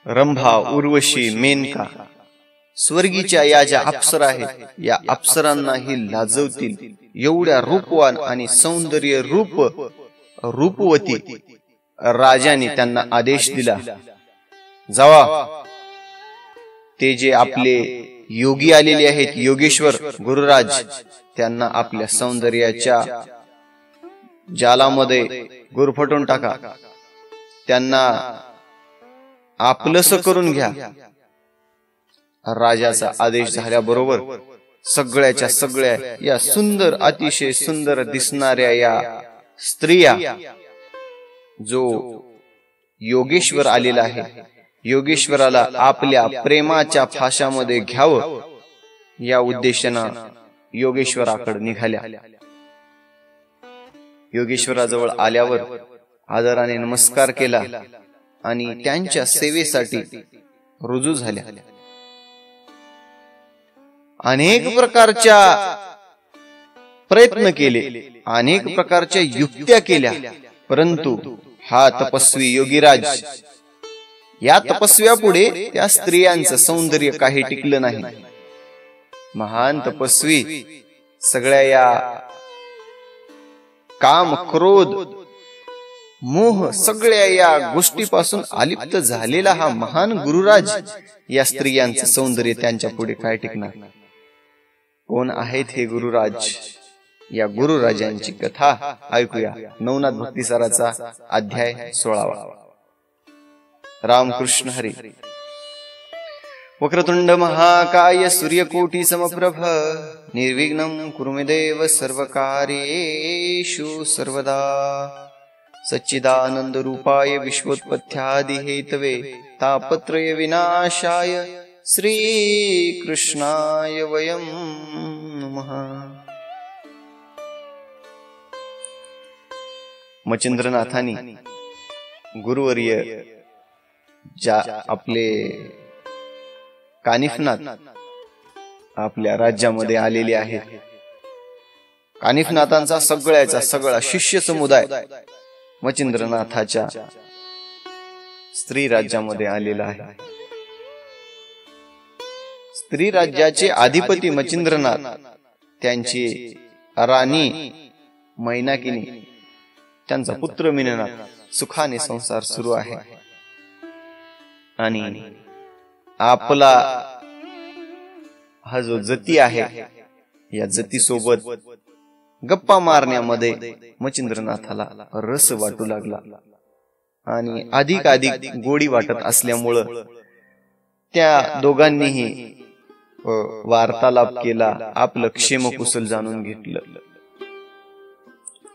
रंभा, उर्वशी, मेनका, स्वर्गीच्या या ज्या अप्सरा आहेत, या अप्सरांनाही लाजवतील एवढ्या रूपवान आणि सौंदर्य रूपवती राजाने त्यांना आदेश दिला, जावा, ते जे आपले योगी आलेले आहेत, योगेश्वर गुरुराज, त्यांना आपल्या सौंदर्याच्या जालामध्ये गुरफटून टाका, त्यांना आपलंस करून घ्या. राजाचा आदेश झाल्याबरोबर सगळ्याच्या सगळ्या या सुंदर, अतिशय सुंदर दिसणाऱ्या या स्त्रिया, जो योगेश्वर आलेला आहे, योगेश्वराला आपल्या प्रेमाच्या फाशामध्ये घ्यावं या उद्देशानं योगेश्वराकडे निघाल्या. योगेश्वराजवळ आल्यावर आदराने नमस्कार केला आणि त्यांच्या सेवेसाठी रुजू झाल्या. अनेक प्रकारच्या प्रयत्न केले, अनेक प्रकारच्या युक्त्या केल्या, परंतु हा तपस्वी योगीराज, या तपस्व्यापुढे त्या स्त्रियांचं सौंदर्य काही टिकलं नाही. महान तपस्वी सगळ्या या काम, क्रोध, मोह सगळ्या या गोष्टीपासून अलिप्त झालेला हा महान गुरुराज, या स्त्रियांचं सौंदर्य त्यांच्या पुढे काय टिकणार. कोण आहेत हे गुरुराज? या गुरुराजांची कथा ऐकूया. नवनाथ भक्तिसाराचा अध्याय 16. रामकृष्ण हरी. वक्रतुंड महाकाय सूर्यकोटी समप्रभ निर्विघ्नं कुरु मे देव सर्वकार्येषु सर्वदा. सच्चिदानंद रूपाय विश्वोत्पत्त्यादि हेतवे तापत्रय विनाशाय श्रीकृष्णाय वयं नमः. मच्छिंद्रनाथांनी गुरुवर्य ज्या आपले कानिफनाथ आपल्या राज्यामध्ये आलेले आहेत, कानिफनाथांचा सगळ्याचा सगळा शिष्य समुदाय मच्छिंद्रनाथाच्या स्त्री राज्यामध्ये आलेला आहे. स्त्री राज्याचे अधिपती मच्छिंद्रनाथ, त्यांची राणी मैनाकिनी, त्यांचा पुत्र मीननाथ, सुखाने संसार सुरू आहे. आणि आपला हा जो जती आहे, या जती सोबत गप्पा मारण्यामध्ये मच्छिंद्रनाथाला रस वाटू लागला आणि अधिक गोडी वाटत असल्यामुळं त्या दोघांनीही वार्तालाप केला, आपलं क्षेमकुशल जाणून घेतलं.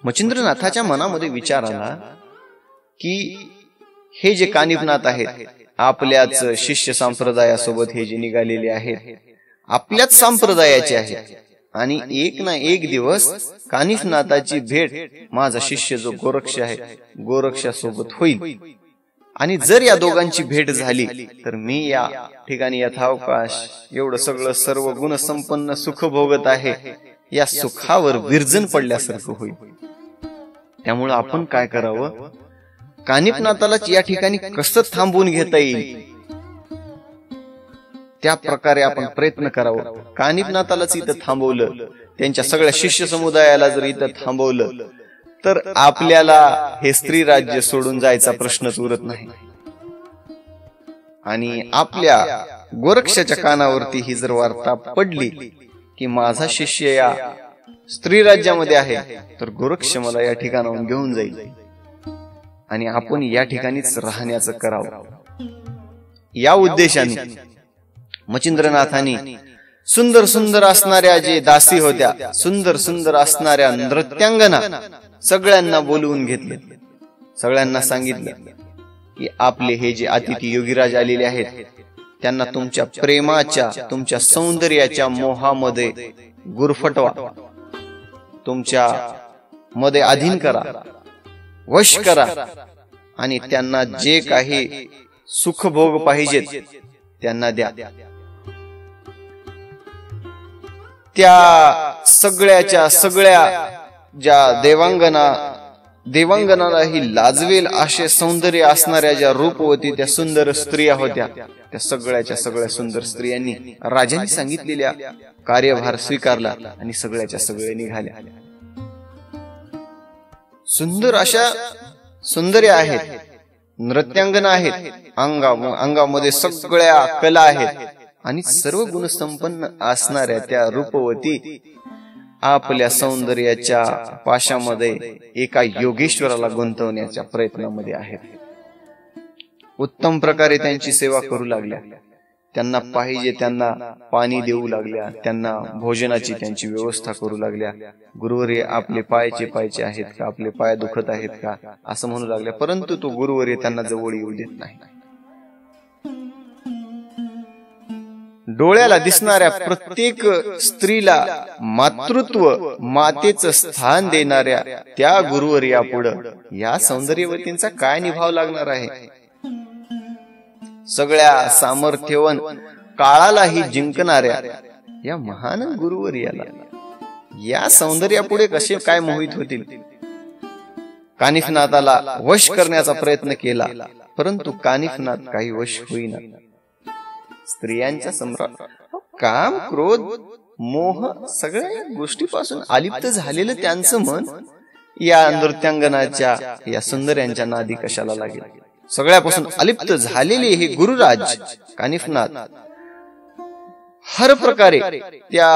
मच्छिंद्रनाथाच्या मनामध्ये विचार आला की हे जे कानिफनाथ आहेत, आपल्याच शिष्य संप्रदायासोबत हे जे निघालेले आहेत, आपल्याच संप्रदायाचे आहेत, आणि एक ना एक दिवस कानिफनाथाची भेट माझा शिष्य जो गोरक्ष आहे, गोरक्षासोबत होईल. आणि जर या दोघांची भेट झाली तर मी या ठिकाणी यथावकाश एवढं सगळं सर्व गुण संपन्न सुख भोगत आहे, या सुखावर विरजन पडल्यासारखं होईल. त्यामुळे आपण काय करावं, कानिफनाथालाच या ठिकाणी कसं थांबवून घेता येईल त्या प्रकारे आपण प्रयत्न करावं. कानिफनाथालाच इथं थांबवलं, त्यांच्या सगळ्या शिष्य समुदायाला जर इथं थांबवलं तर आपल्याला हे स्त्री राज्य सोडून जायचा प्रश्नच उरत नाही. आणि आपल्या गोरक्षाच्या कानावरती ही जर वार्ता पडली की माझा शिष्य या स्त्री राज्यामध्ये आहे, तर गोरक्ष मला या ठिकाणाहून घेऊन जाईल आणि आपण या ठिकाणीच राहण्याचं करावं. या उद्देशाने मच्छिंद्रनाथांनी सुंदर सुंदर असणाऱ्या जे दासी होत्या, सुंदर सुंदर असणाऱ्या नृत्यांगना सगळ्यांना बोलवून घेतले. सगळ्यांना सांगितलं की आपले हे जे अतिथी योगीराज आलेले आहेत, त्यांना तुमच्या प्रेमाच्या, तुमच्या सौंदर्याच्या मोहामध्ये गुरफटवा, तुमच्या मध्ये अधीन करा, वश करा, आणि त्यांना जे काही सुखभोग पाहिजेत त्यांना द्या. त्या सगळ्याच्या सगळ्या ज्या देवांगना देवांगनालाही लाजवेल असे सौंदर्य असणाऱ्या ज्या रूपवती त्या सुंदर स्त्रिया होत्या, त्या सगळ्याच्या सगळ्या सुंदर स्त्रियांनी राजांनी सांगितलेल्या कार्यभार स्वीकारला आणि सगळ्याच्या सगळे निघाल्या. सुंदर अशा सुंदर्या आहेत, नृत्यांगना आहेत, अंगामध्ये सगळ्या कला आहेत आणि सर्व गुणसंपन्न असणाऱ्या त्या रूपवती आपल्या सौंदर्याच्या पाशामध्ये एका योगेश्वराला गुंतवण्याच्या प्रयत्नामध्ये आहेत. उत्तम प्रकारे त्यांची सेवा करू लागल्या, त्यांना पाहिजे त्यांना पाणी देऊ लागल्या, त्यांना भोजनाची त्यांची व्यवस्था करू लागल्या. गुरुवर्य आपले पायचे आहेत का, आपले पाय दुखत आहेत का असं म्हणू लागल्या, परंतु तो गुरुवर्य त्यांना जवळ येऊ देत नाही. डोळ्याला दिसणाऱ्या प्रत्येक स्त्रीला मातृत्व, मातेचं स्थान देणाऱ्या त्या गुरुवर्यापुढं या सौंदर्यवतींचा काय निभाव लागणार आहे. सगळ्या सामर्थ्यवान काळालाही जिंकणाऱ्या या महान गुरुवर्याला या सौंदर्यापुढे कसे काय मोहित होतील. कानिफनाथाला वश करण्याचा प्रयत्न केला, परंतु कानिफनाथ काही वश होईना. स्त्रियांच्या सम्राट काम, क्रोध, मोह सगळ्या गोष्टीपासून अलिप्त झालेलं त्यांचं मन या नृत्यांगनाच्या या सुंदर्यांच्या नादी कशाला लागेल. सगळ्यापासून अलिप्त झालेले हे गुरुराज कानिफनाथ हर प्रकारे त्या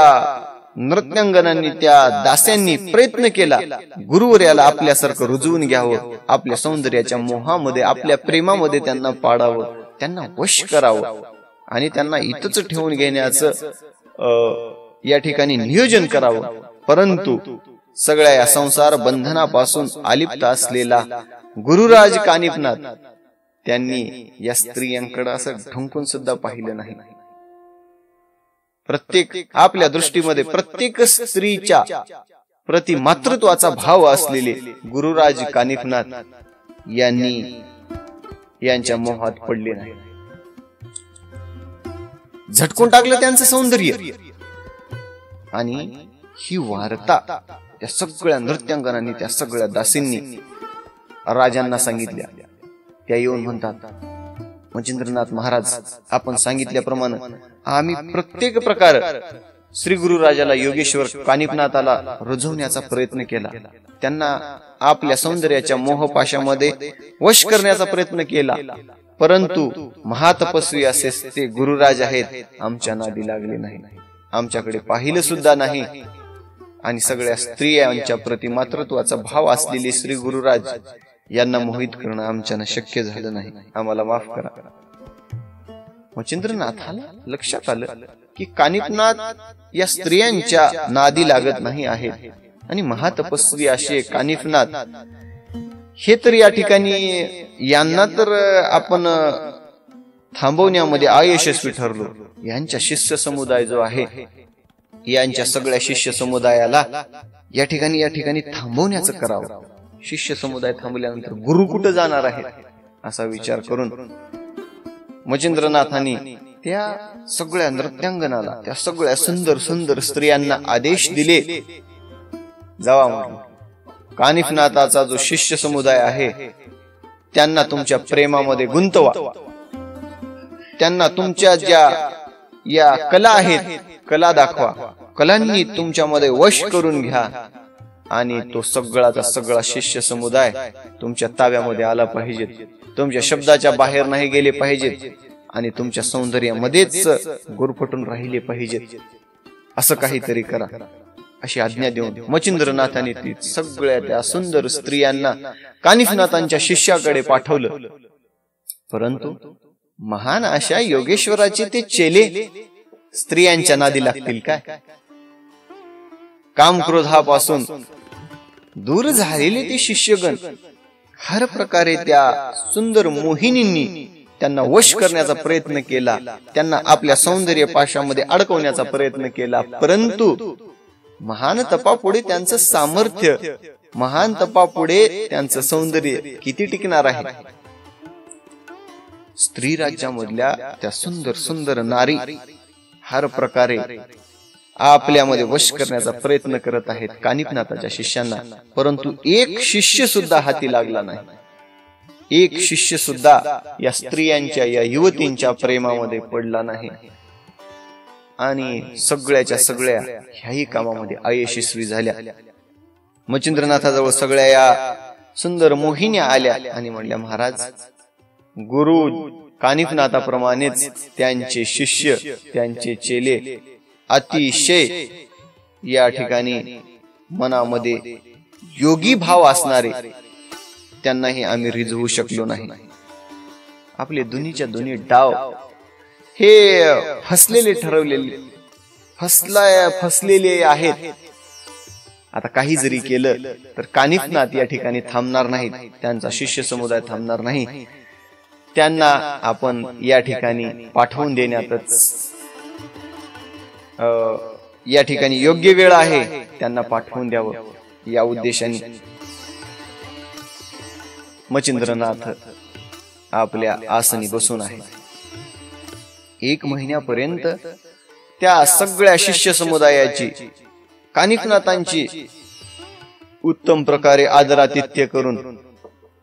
नृत्यांगनांनी, त्या दास्यांनी प्रयत्न केला गुरुवर्याला आपल्यासारखं रुजवून घ्यावं, आपल्या सौंदर्याच्या मोहामध्ये, आपल्या प्रेमामध्ये त्यांना पाडावं, त्यांना वश करावं आणि त्यांना इथंच ठेवून घेण्याचं या ठिकाणी नियोजन करावं. परंतु सगळ्या या संसार बंधनापासून अलिप्त असलेला गुरुराज कानिफनाथ त्यांनी या स्त्रियांकडे असं ढुंकून सुद्धा पाहिलं नाही. प्रत्येक आपल्या दृष्टीमध्ये प्रत्येक स्त्रीच्या प्रति मातृत्वाचा भाव असलेले गुरुराज कानिफनाथ यांनी यांच्या मोहात पडले नाही. झटकून टाकलं त्यांचं सौंदर्य आणि ही वार्ता त्या सगळ्या नृत्यांगनांनी, त्या सगळ्या दासींनी राजांना सांगितल्या. त्या येऊन म्हणतात, मच्छिंद्रनाथ महाराज, आपण सांगितल्याप्रमाणे आम्ही प्रत्येक प्रकार श्री गुरुराजाला, योगेश्वर कानिफनाथाला रुजवण्याचा प्रयत्न केला, त्यांना आपल्या सौंदर्याच्या मोहपाशामध्ये वश करण्याचा प्रयत्न केला, परंतु महातपस्वी असे ते गुरुराज आहेत, आमच्या नादी लागले नाही, आमच्याकडे पाहिलं सुद्धा नाही आणि सगळ्या स्त्रियांच्या प्रति मातृत्वाचा भाव असलेले श्री गुरुराज यांना मोहित करणं आमच्यानं शक्य झालं नाही, आम्हाला माफ करा. मच्छिंद्रनाथाला लक्षात आलं की कानिफनाथ या स्त्रियांच्या नादी लागत नाही आहेत आणि महातपस्वी असे कानिफनाथ हे तर या ठिकाणी यांना तर आपण थांबवण्यामध्ये अयशस्वी ठरलो. यांच्या शिष्य समुदाय जो आहे, यांच्या सगळ्या शिष्य समुदायाला या ठिकाणी थांबवण्याचं करावं. शिष्य समुदाय थांबल्यानंतर गुरु कुठं जाणार आहे असा विचार करून मच्छिंद्रनाथांनी त्या सगळ्या नृत्यांगनाला, त्या सगळ्या सुंदर सुंदर स्त्रियांना आदेश दिले, जावा म्हणून. कानिफनाथाचा जो शिष्य समुदाय आहे त्यांना तुमच्या प्रेमामध्ये गुंतवा, त्यांना तुमच्या ज्या या कला आहेत कला दाखवा, कलांनी तुमच्यामध्ये वश करून घ्या आणि तो सगळाचा सगळा शिष्य समुदाय तुमच्या ताब्यामध्ये आला पाहिजे, तुमच्या शब्दाच्या बाहेर नाही गेले पाहिजेत आणि तुमच्या सौंदर्यामध्येच गुरफटून राहिले पाहिजेत. असं काहीतरी करा अशी आज्ञा देऊन मच्छिंद्रनाथांनी ती सगळ्या त्या सुंदर स्त्रियांना कानिफनाथांच्या शिष्याकडे पाठवलं. परंतु महान अशा योगेश्वराचे ते चेले स्त्रियांच्या नादी लागतील काय? काम क्रोधापासून दूर झालेले ते शिष्यगण हर प्रकारे त्या सुंदर मोहिनींनी त्यांना वश करण्याचा प्रयत्न केला, त्यांना आपल्या सौंदर्य पाशामध्ये अडकवण्याचा प्रयत्न केला, परंतु महान तपापुढे त्यांचं सामर्थ्य, महान तपापुढे त्यांचं सौंदर्य किती टिकणार आहे? स्त्री राज्यामधल्या त्या सुंदर सुंदर नारी हर प्रकारे आपल्यामध्ये वश करण्याचा प्रयत्न करत आहेत कानिफनाथाच्या शिष्यांना, परंतु एक शिष्य सुद्धा हाती लागला नाही. एक शिष्य सुद्धा या स्त्रियांच्या, या युवतींच्या प्रेमामध्ये पडला नाही. आणि सगळ्याच्या सगळ्या ह्याही कामामध्ये अयशस्वी झाल्या. मच्छिंद्रनाथाजवळ सगळ्या या सुंदर मोहिन्या आल्या आणि म्हणल्या, महाराज, गुरु कानिफनाथाप्रमाणेच त्यांचे शिष्य, त्यांचे चेले अतिशय या ठिकाणी मनामध्ये योगी भाव असणारे, त्यांनाही आम्ही रिझवू शकलो नाही. आपले दोन्हीच्या दोन्ही डाव हे फसलेले ठरवलेले फसलेले आहेत. आता काही जरी केलं तर कानिफनाथ या ठिकाणी थांबणार नाहीत, त्यांचा शिष्य समुदाय थांबणार नाही. त्यांना आपण या ठिकाणी पाठवून देण्यातच या ठिकाणी योग्य वेळ आहे, त्यांना पाठवून द्यावं या उद्देशाने मच्छिंद्रनाथ आपल्या आसनी बसून आहे. 1 महिन्यापर्यंत त्या सगळ्या शिष्य समुदायाची, कानिफनाथांची उत्तम प्रकारे आदरातिथ्य करून,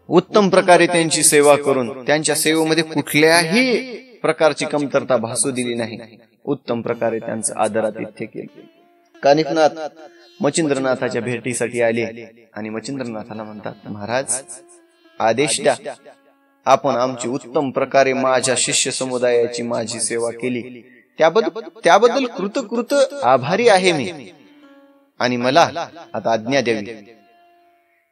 उत्तम प्रकारे त्यांची सेवा करून, त्यांच्या सेवेमध्ये कुठल्याही प्रकारची कमतरता भासू दिली नाही. उत्तम प्रकारे त्यांचं आदरातिथ्य केले. कानिफनाथ मच्छिंद्रनाथाच्या भेटीसाठी आले आणि मच्छिंद्रनाथाला म्हणतात, महाराज, आदेश द्या, आपण आमची उत्तम प्रकारे माझ्या शिष्य समुदायाची माझी सेवा केली, त्याबद्दल कृतकृत आभारी आहे मी, आणि मला आता आज्ञा द्यावी.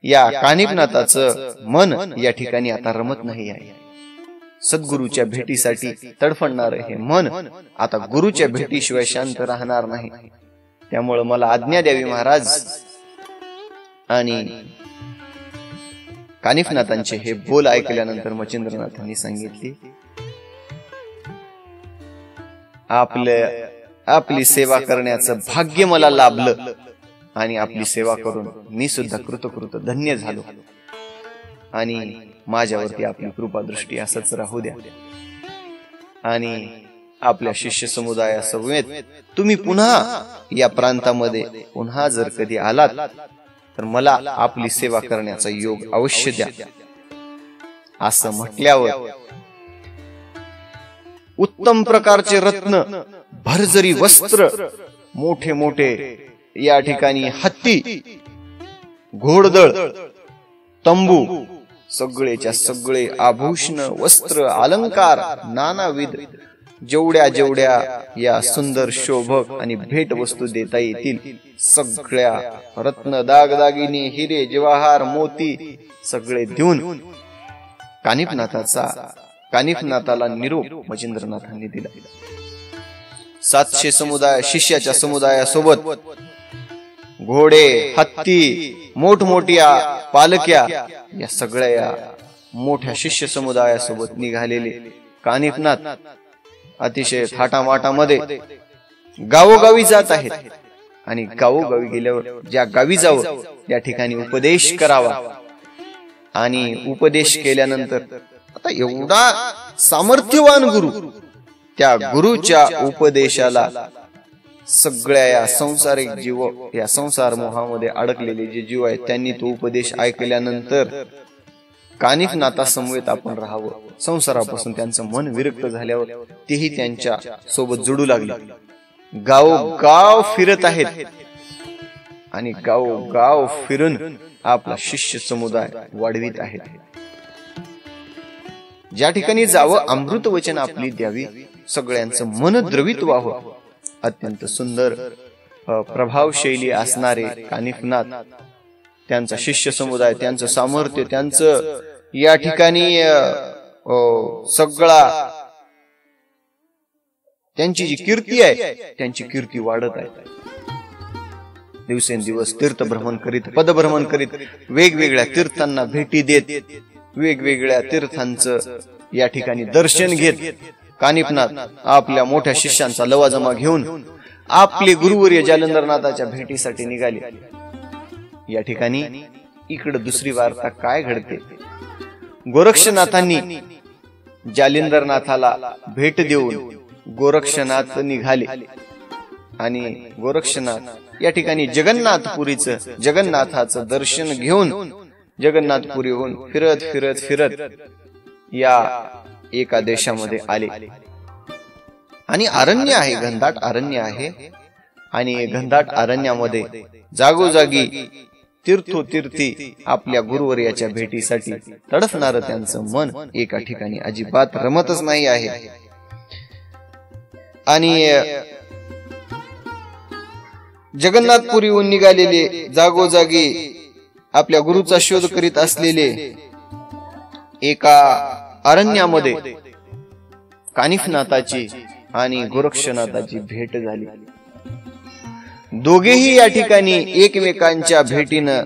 या कानिफनाथाचं मन या ठिकाणी आता रमत नाही आहे. सद्गुरूच्या भेटीसाठी तडफडणार हे मन आता गुरुच्या भेटीशिवाय शांत राहणार नाही. त्यामुळे मला आज्ञा द्यावी महाराज. आणि कानिफनाथांचे हे बोल ऐकल्यानंतर मच्छिंद्रनाथांनी सांगितले, आपली सेवा करण्याचं भाग्य मला लाभलं आणि आपली सेवा करून मी सुद्धा कृतकृत धन्य झालो, आणि माझ्यावरती आपली कृपा दृष्टी असंच राहू द्या. आणि आपल्या शिष्य समुदायासमवेत तुम्ही पुन्हा या प्रांतामध्ये पुन्हा जर कधी आलात तर मला आपली सेवा करण्याचा योग अवश्य द्या. असं म्हटल्यावर उत्तम प्रकारचे रत्न, भरजरी वस्त्र, मोठे मोठे या ठिकाणी हत्ती, घोडदळ, तंबू, सगळेच्या सगळे आभूषण, वस्त्र, अलंकार, नानाविध जेवढ्या या सुंदर शोभक आणि भेट वस्तू देता येतील सगळ्या रत्न, दागदागिने, हिरे, जवाहर, मोती सगळे देऊन कानिफनाथाला निरोप मच्छिंद्रनाथांनी दिला. 700 समुदाय शिष्याच्या समुदायासोबत घोडे, हत्ती, मोठमोठ्या पालक्या, या सगळ्या मोठ्या शिष्य समुदायासोबत निघालेले कानिफनाथ अतिशय थाटामाटामध्ये गावोगावी जात आहेत. आणि गावोगावी गेल्यावर ज्या गावी जावं त्या ठिकाणी उपदेश करावा. आणि उपदेश केल्यानंतर आता एवढा सामर्थ्यवान गुरु, त्या गुरुच्या उपदेशाला सगळ्या या संसारिक जीव, या संसार मोहामध्ये अडकलेले जे जीव आहेत त्यांनी तो उपदेश ऐकल्यानंतर कानिफनाथा समवेत आपण राहावं. संसारापासून त्यांचं मन विरक्त झाल्यावर तेही त्यांच्या सोबत जोडू लागले. गाव फिरत आहेत आणि गाव फिरून आपला शिष्य समुदाय वाढवित आहेत. ज्या ठिकाणी जावं अमृत वचन आपली द्यावी, सगळ्यांचं मन द्रवित व्हावं. अत्यंत सुंदर प्रभावशैली असणारे कानिफनाथ, त्यांचा शिष्य समुदाय, त्यांचं सामर्थ्य, त्यांचं या ठिकाणी सगळा त्यांची जी कीर्ती आहे त्यांची कीर्ती वाढत आहे. दिवसेंदिवस तीर्थ भ्रमण करीत, पदभ्रमण करीत, वेगवेगळ्या तीर्थांना भेटी देत, वेगवेगळ्या तीर्थांचं या ठिकाणी दर्शन घेत कानिफनाथ आपल्या मोठ्या शिष्यांचा लवाजमा घेऊन आपले गुरुवर्य जालंधरनाथाच्या भेटीसाठी निघाले. या ठिकाणी इकडे दुसरी वार्ता काय घडते? गोरक्षनाथांनी जालिंदरनाथाला भेट देऊन गोरक्षनाथ निघाले. आणि गोरक्षनाथ या ठिकाणी जगन्नाथाचं दर्शन घेऊन जगन्नाथपुरीहून फिरत फिरत फिरत या एका देशामध्ये आले. आणि अरण्य आहे, घनदाट अरण्य आहे. आणि घनदाट अरण्यामध्ये जागोजागी तीर्थोतीर्थी आपल्या गुरुवर्याच्या भेटीसाठी तडफणार त्यांचं मन एका ठिकाणी अजिबात रमतच नाही आहे. आणि जगन्नाथपुरीहून निघालेले जागोजागी आपल्या गुरुचा शोध करीत असलेले एका अरण्यामध्ये कानिफनाथाची आणि गोरक्षनाथाची भेट झाली. दोघेही या ठिकाणी एकमेकांच्या भेटीनं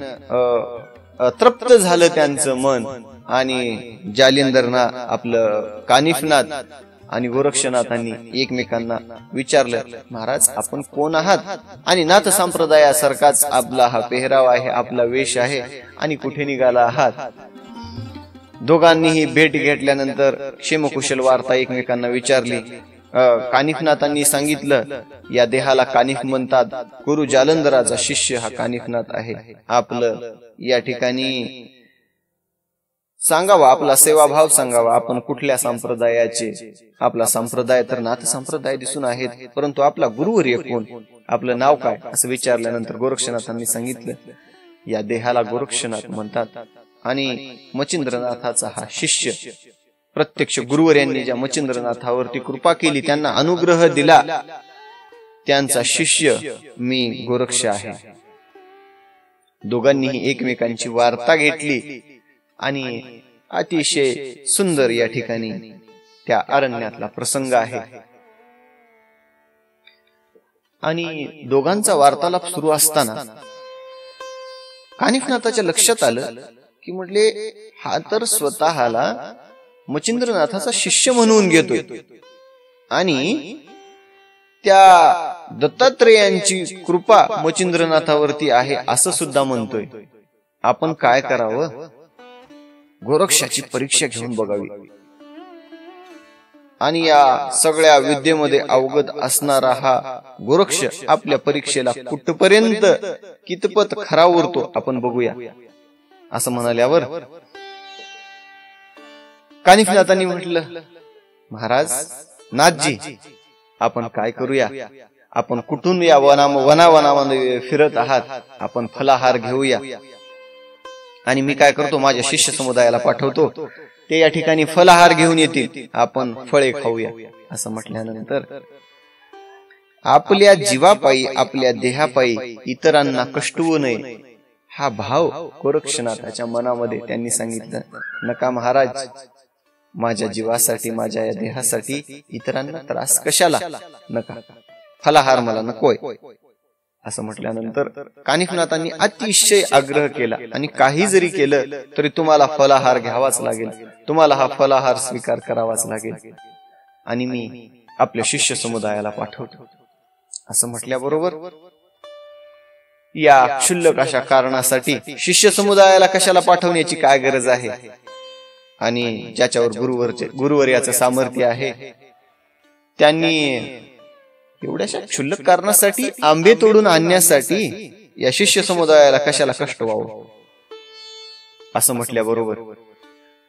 तृप्त झालं त्यांचं मन. आणि जालिंदरना आपलं कानिफनाथ आणि गोरक्षनाथांनी एकमेकांना विचारलं, महाराज आपण कोण आहात आणि नाथ संप्रदायासारखाच आपला हा पेहराव आहे, आपला वेश आहे, आणि कुठे निघाला आहात. दोघांनीही भेट घेतल्यानंतर क्षेमकुशल वार्ता एकमेकांना विचारली. कानिफनाथांनी सांगितलं, या देहाला कानिफ म्हणतात, गुरु जालंधराचा शिष्य हा कानिफनाथ आहे. आपलं या ठिकाणी सांगावा, आपला सेवाभाव सांगावा, आपण कुठल्या संप्रदायाचे. आपला संप्रदाय तर नाथ संप्रदाय दिसून आहेत, परंतु आपला गुरुवर्य कोण, आपलं नाव काय, असं विचारल्यानंतर गोरक्षनाथांनी सांगितलं, या देहाला गोरक्षनाथ म्हणतात. आणि मच्छिंद्रनाथाचा हा शिष्य, प्रत्यक्ष गुरुवर्यांनी ज्या मच्छिंद्रनाथावरती कृपा केली, त्यांना अनुग्रह दिला, त्यांचा शिष्य मी गोरक्ष आहे. दोघांनीही एकमेकांची वार्ता घेतली आणि अतिशय सुंदर या ठिकाणी त्या अरण्यातला प्रसंग आहे. आणि दोघांचा वार्तालाप सुरू असताना कानिफनाथाच्या लक्षात आलं की म्हटले, हा तर स्वतःला मच्छिंद्रनाथाचा शिष्य म्हणून घेतोय आणि त्या दत्तात्रेयांची कृपा मच्छिंद्रनाथावरती आहे असं सुद्धा म्हणतोय. आपण काय करावं, गोरक्षाची परीक्षा घेऊन बघावी. आणि या सगळ्या विद्येमध्ये अवगत असणारा हा गोरक्ष आपल्या परीक्षेला कुठपर्यंत कितपत खरा उरतो आपण बघूया, असं म्हणाल्यावर कानिफनाथांनी म्हटलं, महाराज नाथजी आपण काय करूया, आपण कुठून या वनावनामध्ये फिरत आहात, आपण फलाहार घेऊया. आणि मी काय करतो, माझ्या शिष्य समुदायाला पाठवतो, ते या ठिकाणी फलाहार घेऊन येतील, आपण फळे खाऊया. असं म्हटल्यानंतर आपल्या जीवापायी, आपल्या देहापायी इतरांना कष्ट होऊ नये हा भाव गोरक्षनाथाच्या मनामध्ये त्यांनी सांगितलं. नका महाराज, माझ्या जीवासाठी, माझ्या या देहासाठी इतरांना त्रास कशाला, नका, फलाहार मला नकोय. असं म्हटल्यानंतर कानिफनाथांनी अतिशय आग्रह केला, आणि काही जरी केलं तरी तुम्हाला फलाहार घ्यावाच लागेल, तुम्हाला हा फलाहार स्वीकार करावाच लागेल, आणि मी आपल्या शिष्य समुदायाला पाठवतो. असं म्हटल्याबरोबर या क्षुल्लक अशा कारणासाठी शिष्य समुदायाला कशाला पाठवण्याची काय गरज आहे, आणि ज्याच्यावर गुरुवर्याचं सामर्थ्य आहे, त्यांनी एवढ्याशा क्षुल्लक कारणासाठी आंबे तोडून आणण्यासाठी या शिष्य समुदायाला कशाला कष्ट व्हावं. असं म्हटल्याबरोबर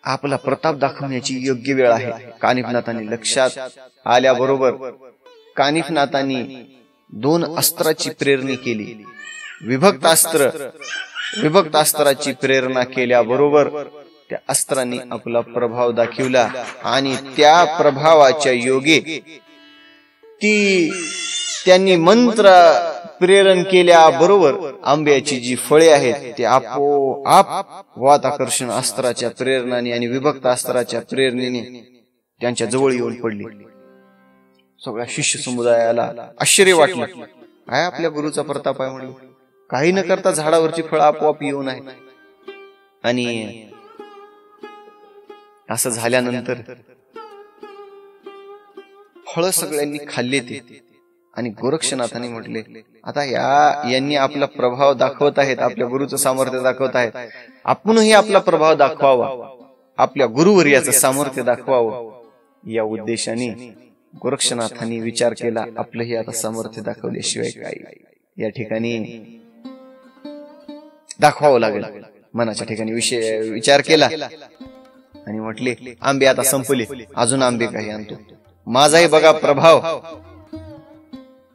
आपला प्रताप दाखवण्याची योग्य वेळ आहे. कानिफनाथांनी लक्षात आल्याबरोबर कानिफनाथांनी 2 अस्त्राची प्रेरणी केली. विभक्त अस्त्राची प्रेरणा केल्याबरोबर त्या अस्त्रांनी आपला प्रभाव दाखवला, आणि त्या प्रभावाच्या योगे त्यांनी मंत्र प्रेरण केल्याबरोबर आंब्याची जी फळे आहेत ते आपोआप वाताकर्षण अस्त्राच्या प्रेरणाने आणि विभक्त अस्त्राच्या प्रेरणेने त्यांच्या जवळ येऊन पडली. सगळ्या शिष्य समुदायाला आश्चर्य वाटलं, काय आपल्या गुरुचा प्रताप आहे म्हणून. काही न करता झाडावरची फळं आपोआप येऊन आहेत. आणि असं झाल्यानंतर फळ सगळ्यांनी खाल्ले ते, आणि गोरक्षनाथांनी म्हटले, आता यांनी आपला प्रभाव दाखवत आहेत, आपल्या गुरुचं सामर्थ्य दाखवत आहेत, आपणही आपला प्रभाव दाखवावा, आपल्या गुरुवर्याचं सामर्थ्य दाखवावं. या उद्देशाने गोरक्षनाथांनी विचार केला, आपलंही आता सामर्थ्य दाखवल्याशिवाय काय, या ठिकाणी दाखवावं लागेल. मनाच्या ठिकाणी विचार केला आणि म्हटले, आंबे आता संपले, अजून आंबे काही आणतो. माझाही बघा प्रभाव,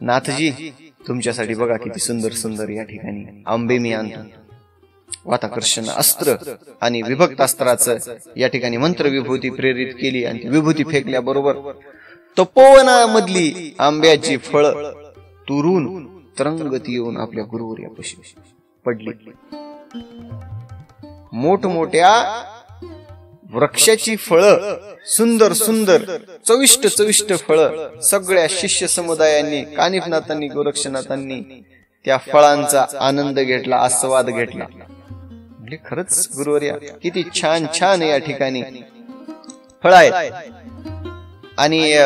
नाथजी तुमच्यासाठी बघा किती सुंदर सुंदर या ठिकाणी आंबे मी आणतो. वाताकर्षण अस्त्र आणि विभक्त अस्त्राचं या ठिकाणी मंत्र विभूती प्रेरित केली आणि विभूती फेकल्याबरोबर तपोवनामधली आंब्याची फळ तुरून तरंगत येऊन आपल्या गुरुवर्यापाशी पडली. मोठमोठ्या वृक्षाची फळं, सुंदर सुंदर चविष्ट चविष्ट फळं सगळ्या शिष्य समुदायांनी, कानिफनाथांनी, गोरक्षनाथांनी त्या फळांचा आनंद घेतला, आस्वाद घेतला. म्हणजे खरंच गुरुवर्या किती छान छान या ठिकाणी फळ आहेत. आणि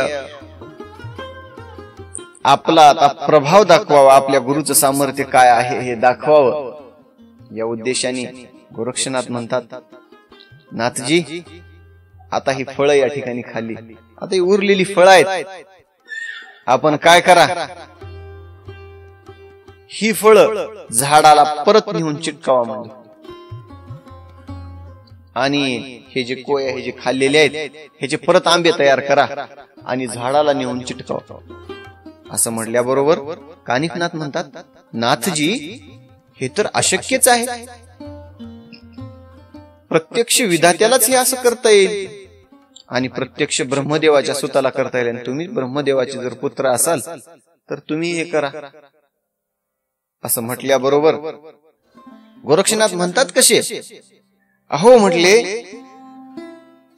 आपला आता प्रभाव दाखवावा, आपल्या गुरुचं सामर्थ्य काय आहे हे दाखवावं, या उद्देशाने गोरक्षनाथ म्हणतात, नाथजी आता ही फळं या ठिकाणी खाल्ली, आता ही उरलेली फळं आहेत, आपण काय करा, ही फळं झाडाला परत नेऊन चिटकावा म्हणजे, आणि हे जे कोय हे जे खाल्लेले आहेत ह्याचे परत आंबे तयार करा आणि झाडाला नेऊन चिटकावा. असं म्हटल्याबरोबर कानिफनाथ म्हणतात, नाथजी हे तर अशक्यच आहे, प्रत्यक्ष विधात्यालाच हे असं करता येईल आणि प्रत्यक्ष ब्रह्मदेवाच्या सुताला करता येईल. तुम्ही ब्रह्मदेवाचे जर पुत्र असाल तर तुम्ही हे करा. असं म्हटल्याबरोबर गोरक्षनाथ म्हणतात, कसे? अहो म्हटले,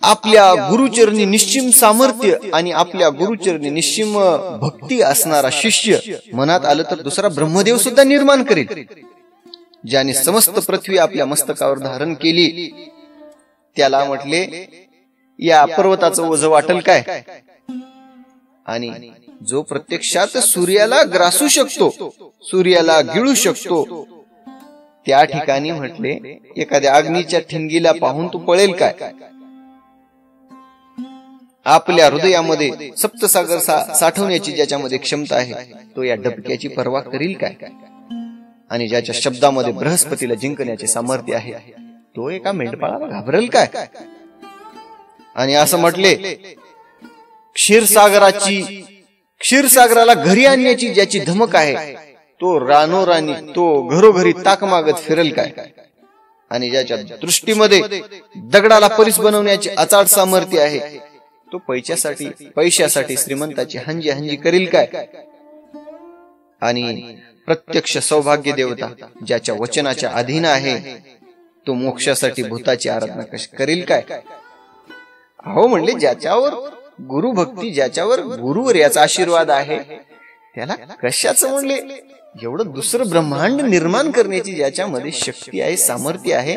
आपल्या गुरुचरणी निश्चिम सामर्थ्य आणि आपल्या गुरुचरणी निश्चिम भक्ती असणारा शिष्य मनात आलं तर दुसरा ब्रह्मदेव सुद्धा निर्माण करेल. ज्याने समस्त पृथ्वी आपल्या मस्तकावर धारण केली त्याला म्हटले, या पर्वताचं ओझं वाटेल काय? आणि जो प्रत्यक्षात सूर्याला ग्रासू शकतो, सूर्याला गिळू शकतो, त्या ठिकाणी म्हटले एखाद्या अग्नीच्या ठिणगीला पाहून तू पळेल काय? आपल्या हृदयामध्ये सप्तसागर साठवण्याची ज्याच्यामध्ये क्षमता आहे तो या डबक्याची पर्वा करील काय? आणि ज्याच्या शब्दामध्ये बृहस्पतीला जिंकण्याचे सामर्थ्य आहे तो एका मेंढपाळाला घाबरेल काय? आणि असं म्हटले, क्षीरसागराला घरी आणण्याची ज्याची धमक आहे तो रानोरानी, तो घरोघरी ताक मागत फिरेल काय? आणि ज्याच्या दृष्टीमध्ये दगडाला परीस बनवण्याचे अचाट सामर्थ्य आहे तो पैशासाठी श्रीमंताची हंजी हंजी करील काय? आणि प्रत्यक्ष सौभाग्य देवता ज्याच्या वचनाच्या अधीन आहे तो मोक्षासाठी भूताची आराधना कशी करील काय? अहो म्हणले, ज्याच्यावर गुरुभक्ती, ज्याच्यावर गुरुवर याचा आशीर्वाद आहे त्याला कशाचं म्हणले एवढं दुसरं ब्रह्मांड निर्माण करण्याची ज्याच्यामध्ये शक्ती आहे, सामर्थ्य आहे,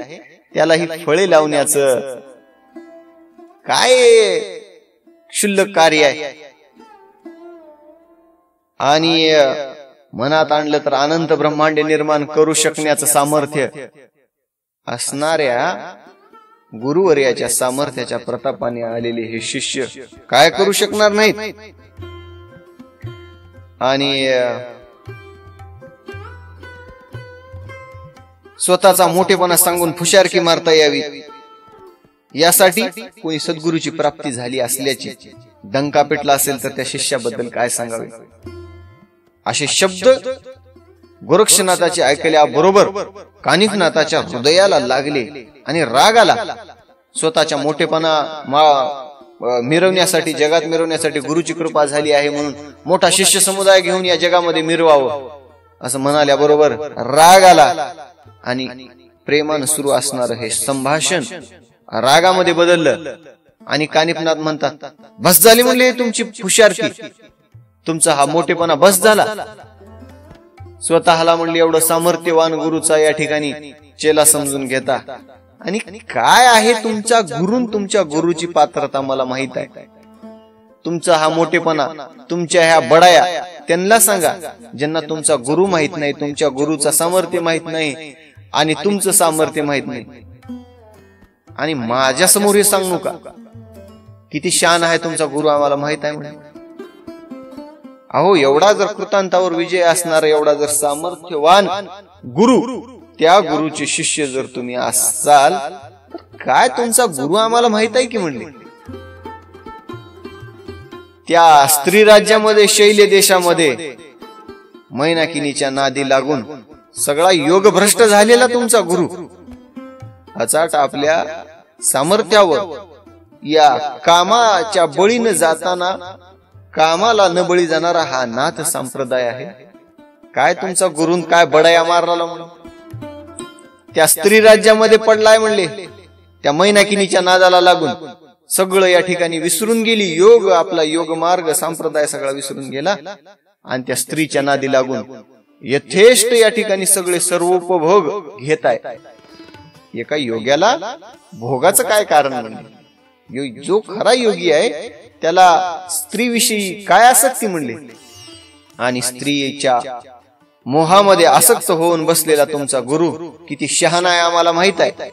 त्याला ही फळे लावण्याचं काय क्षुल्लक कार्य आहे? आणि मनात आणलं तर अनंत ब्रह्मांड निर्माण करू शकण्याचं सामर्थ्य असणाऱ्या गुरुवर्याच्या सामर्थ्याच्या प्रतापाने आलेले हे शिष्य काय करू शकणार नाहीत? आणि स्वतःचा मोठेपणा सांगून फुशारकी मारता यावी यासाठी कोणी सद्गुरूची प्राप्ती झाली असल्याची डंका पेटला असेल तर त्या शिष्याबद्दल काय सांगावे? असे शब्द गोरक्षनाथाचे ऐकल्याबरोबर कानिफनाथाच्या हृदयाला लागले आणि राग आला. स्वतःच्या मोठेपणा मिरवण्यासाठी, जगात मिरवण्यासाठी गुरुची कृपा झाली आहे म्हणून मोठा शिष्य समुदाय घेऊन या जगामध्ये मिरवावं असं म्हणाल्याबरोबर राग आला आणि प्रेमानं सुरू असणार हे संभाषण रागामध्ये बदललं. आणि कानिफनाथ म्हणतात, बस झाली म्हणले तुमची फुशारकी, तुमचा हा मोठेपणा बस झाला. स्वतःला म्हणले एवढं सामर्थ्यवान गुरुचा या ठिकाणी चेला समजून घेता, आणि काय आहे तुमच्या तुमच्या गुरुची पात्रता मला माहित आहे. तुमचा हा मोठेपणा, तुमच्या ह्या बडाया त्यांना सांगा ज्यांना तुमचा गुरु माहित नाही, तुमच्या गुरुचा सामर्थ्य माहित नाही आणि तुमचं सामर्थ्य माहित नाही. आणि माझ्या समोर हे सांगू का किती शान आहे तुमचा गुरु, आम्हाला माहित आहे म्हणे. अहो एवढा जर कृतांतावर विजय असणारा, एवढा जर सामर्थ्यवान गुरु, त्या गुरुचे शिष्य जर तुम्ही असाल, काय तुमचा गुरु आम्हाला माहित आहे की म्हणले. त्या स्त्री राज्यामध्ये, शैल्य देशामध्ये मैनाकिनीच्या नादी लागून सगळा योग भ्रष्ट झालेला तुमचा गुरु अचाट आपल्या सामर्थ्यावर या कामाच्या बळीने जाताना, कामाला न बळी जाणारा हा नाथ संप्रदाय आहे. काय तुमचा गुरु काय बडाया मारला म्हणून त्या स्त्री राज्यामध्ये पडलाय म्हणले. त्या मैनाकिनीच्या नादाला लागून सगळं या ठिकाणी विसरून गेली. योग, आपला योग मार्ग संप्रदाय सगळा विसरून गेला आणि त्या स्त्रीच्या नादी लागून यथेष्ट या ठिकाणी सगळे सर्वोपभोग घेत आहे. एका योग्याला भोगाचं काय कारण म्हणले. जो खरा योगी आहे त्याला स्त्रीविषयी काय आसक्ती म्हणले. आणि स्त्रीच्या मोहामध्ये आसक्त होऊन बसलेला तुमचा गुरु किती शहाणा आहे आम्हाला माहित आहे.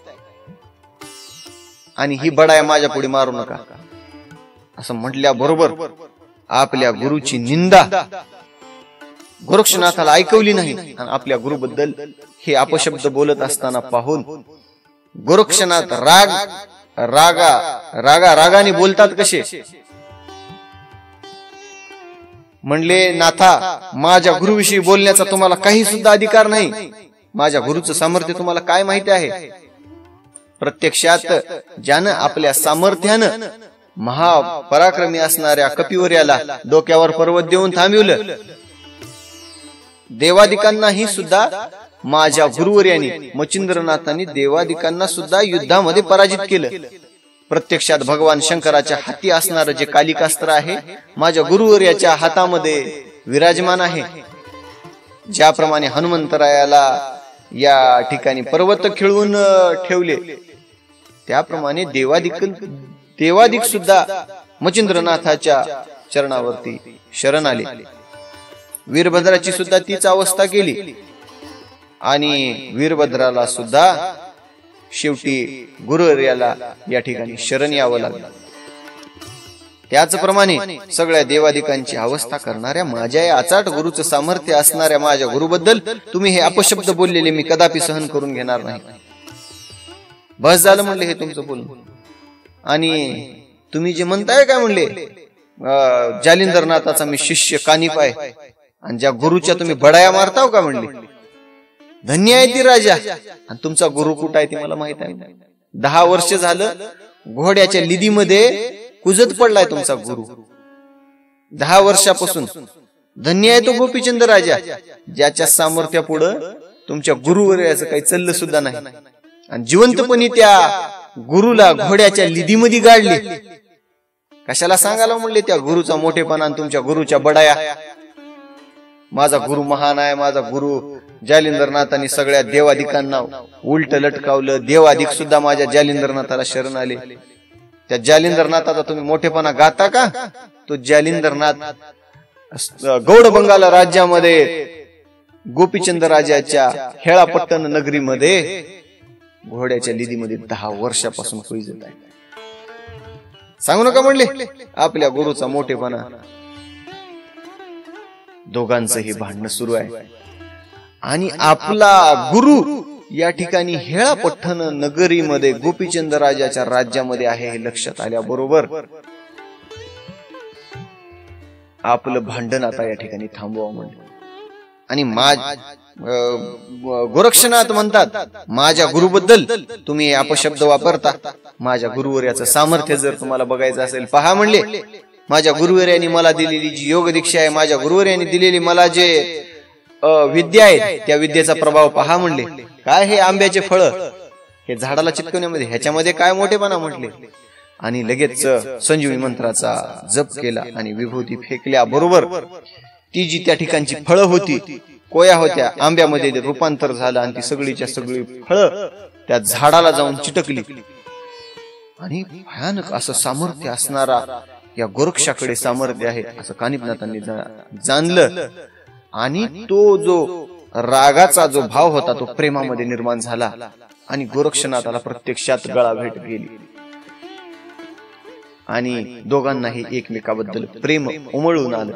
आणि ही बडाय माझ्या पुढे मारू नका असं म्हटल्याबरोबर आपल्या गुरुची निंदा गोरक्षनाथाला ऐकवली नाही. आणि आपल्या गुरुबद्दल हे अपशब्द बोलत असताना पाहून गोरक्षनाथ रागाने बोलतात कसे म्हणले, नाथा माझ्या गुरुविषयी बोलण्याचा तुम्हाला काही सुद्धा अधिकार नाही. माझ्या गुरुचं सामर्थ्य तुम्हाला काय माहिती आहे. प्रत्यक्षात ज्यानं आपल्या सामर्थ्यानं महापराक्रमी असणाऱ्या कपिवर्याला डोक्यावर पर्वत देऊन थांबवलं, देवादिकांनाही सुद्धा माझ्या गुरुवर्याने मच्छिंद्रनाथांनी देवादिकांना सुद्धा युद्धामध्ये पराजित केलं. प्रत्यक्षात भगवान शंकराच्या हाती असणारं जे कालिकास्त्र आहे माझ्या गुरुवर्याच्या हातामध्ये विराजमान आहे. ज्याप्रमाणे हनुमंतरायाला या ठिकाणी पर्वत खिळवून ठेवले, त्याप्रमाणे देवादिक सुद्धा मच्छिंद्रनाथाच्या चरणावरती शरण आले. वीरभद्राची सुद्धा तीच अवस्था केली. आणि वीरभद्राला सुद्धा शेवटी गुरुवर्याला या ठिकाणी शरण यावं लागलं. त्याचप्रमाणे सगळ्या देवादिकांची अवस्था करणाऱ्या माझ्या या अचाट गुरुचं सामर्थ्य असणाऱ्या माझ्या गुरुबद्दल तुम्ही हे अपशब्द बोललेले मी कदापि सहन करून घेणार नाही. बस झालं म्हणले हे तुमचं बोलणं. आणि तुम्ही जे म्हणताय काय म्हणले, जालिंदरनाथाचा मी शिष्य कानिप आहे आणि ज्या गुरुच्या तुम्ही बडाया मारताव का म्हणले. धन्य आहे ती राजा. आणि तुमचा गुरु कुठं आहे ते मला माहित आहे. 10 वर्ष झालं घोड्याच्या लिदीमध्ये कुजत पडलाय तुमचा गुरु 10 वर्षापासून. धन्य आहे तो गोपीचंद राजा ज्याच्या सामर्थ्यापुढं तुमच्या गुरुवर्याचं काही चललं सुद्धा नाही. आणि जिवंतपणी त्या गुरुला घोड्याच्या लिदीमध्ये गाडले. कशाला सांगायला म्हणले त्या गुरुचा मोठेपणा आणि तुमच्या गुरुच्या बडाया. माझा गुरु महान आहे. माझा गुरु जालिंदरनाथांनी सगळ्या देवादिकांना उलट लटकावलं. देवादिक सुद्धा माझ्या जालिंदरनाथाला शरण आले. त्या जालिंदरनाथाचा तुम्ही मोठेपणा गाता का. तो जालिंदरनाथ गौड बंगाल राज्यामध्ये गोपीचंद राजाच्या हेळापट्टण नगरीमध्ये घोड्याच्या लिदीमध्ये 10 वर्षापासून कुजत आहे. सांगू नका म्हणले आपल्या गुरुचा मोठेपणा. दोघांचं हे भांडण सुरू आहे. आणि आपला गुरु या ठिकाणी हेळापट्टण नगरीमध्ये गोपीचंद राजाच्या राज्यामध्ये आहे हे लक्षात आल्याबरोबर आपलं भांडण आता या ठिकाणी थांबवा म्हणलं. आणि गोरक्षनाथ म्हणतात माझ्या गुरुबद्दल तुम्ही अपशब्द वापरता. माझ्या गुरुवर्याचं सामर्थ्य जर तुम्हाला बघायचं असेल पहा म्हणले. माझ्या गुरुवर्याने मला दिलेली जी योग दीक्षा आहे, माझ्या गुरुवर्याने दिलेली मला जे विद्या आहे त्या विद्येचा प्रभाव पहा म्हणले. काय हे आंब्याचे फळ हे झाडाला चिटकवण्यामध्ये ह्याच्यामध्ये काय मोठेपणा म्हटले. आणि लगेच संजीवनी मंत्राचा जप केला आणि विभूती फेकल्या बरोबर ती जी त्या ठिकाणची फळं होती, कोया होत्या, आंब्यामध्ये रूपांतर झालं आणि ती सगळीच्या सगळी फळं त्या झाडाला जाऊन चिटकली. आणि भयानक असं सामर्थ्य असणारा या गोरक्षाकडे सामर्थ्य आहे असं कानिपनाथांनी जाणलं. आणि तो जो रागाचा जो भाव होता तो प्रेमामध्ये निर्माण झाला आणि गोरक्षनाथाला प्रत्यक्षात गळा भेट गेली. आणि दोघांनाही एकमेकाबद्दल प्रेम उमळून आलं.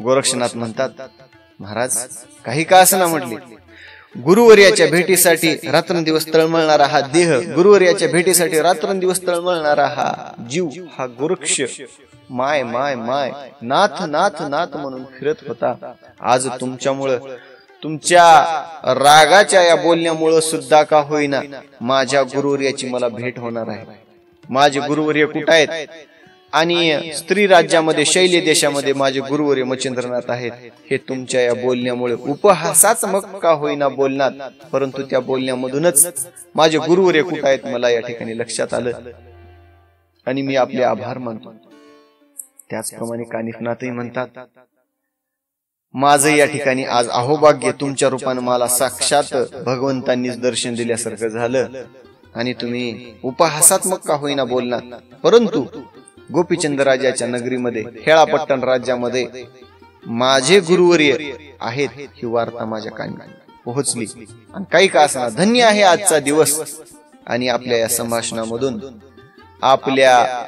गोरक्षनाथ म्हणतात, महाराज काही का असं ना म्हटले, गुरुवर्याच्या भेटीसाठी रात्रंदिवस तळमळणारा हा देह, गुरुवर्याच्या भेटीसाठी रात्रंदिवस तळमळणारा हा जीव, हा गोरक्ष माय माय माय नाथ नाथ नाथ म्हणून फिरत होता. आज तुमच्यामुळं, तुमच्या रागाच्या या बोलण्यामुळं सुद्धा का होईना माझ्या गुरुवर्याची मला भेट होणार आहे. माझे गुरुवर्य कुठे आहेत? आणि स्त्री राज्यामध्ये, शैल्य देशामध्ये माझे गुरुवर्य मच्छिंद्रनाथ आहेत. हे तुमच्या या बोलण्यामुळे, उपहासात्मक का होईना बोलणार, परंतु त्या बोलण्यामधूनच माझे गुरुवर्य कुठे आहेत मला या ठिकाणी लक्षात आलं आणि मी आपले आभार मानतो. त्याचप्रमाणे कानिफनाथही म्हणतात, माझं या ठिकाणी आज अहोभाग्य, तुमच्या रूपानं मला साक्षात भगवंतांनीच दर्शन दिल्यासारखं झालं आणि तुम्ही उपहासात्मक का होईना बोलणार, परंतु गोपीचंद राजाच्या नगरीमध्ये, हेळापट्टण राज्यामध्ये माझे गुरुवर्य आहेत ही वार्ता माझ्या कानी पोहोचली. आणि काही का असणार, धन्य आहे आजचा दिवस. आणि आपल्या या संभाषणामधून आपल्या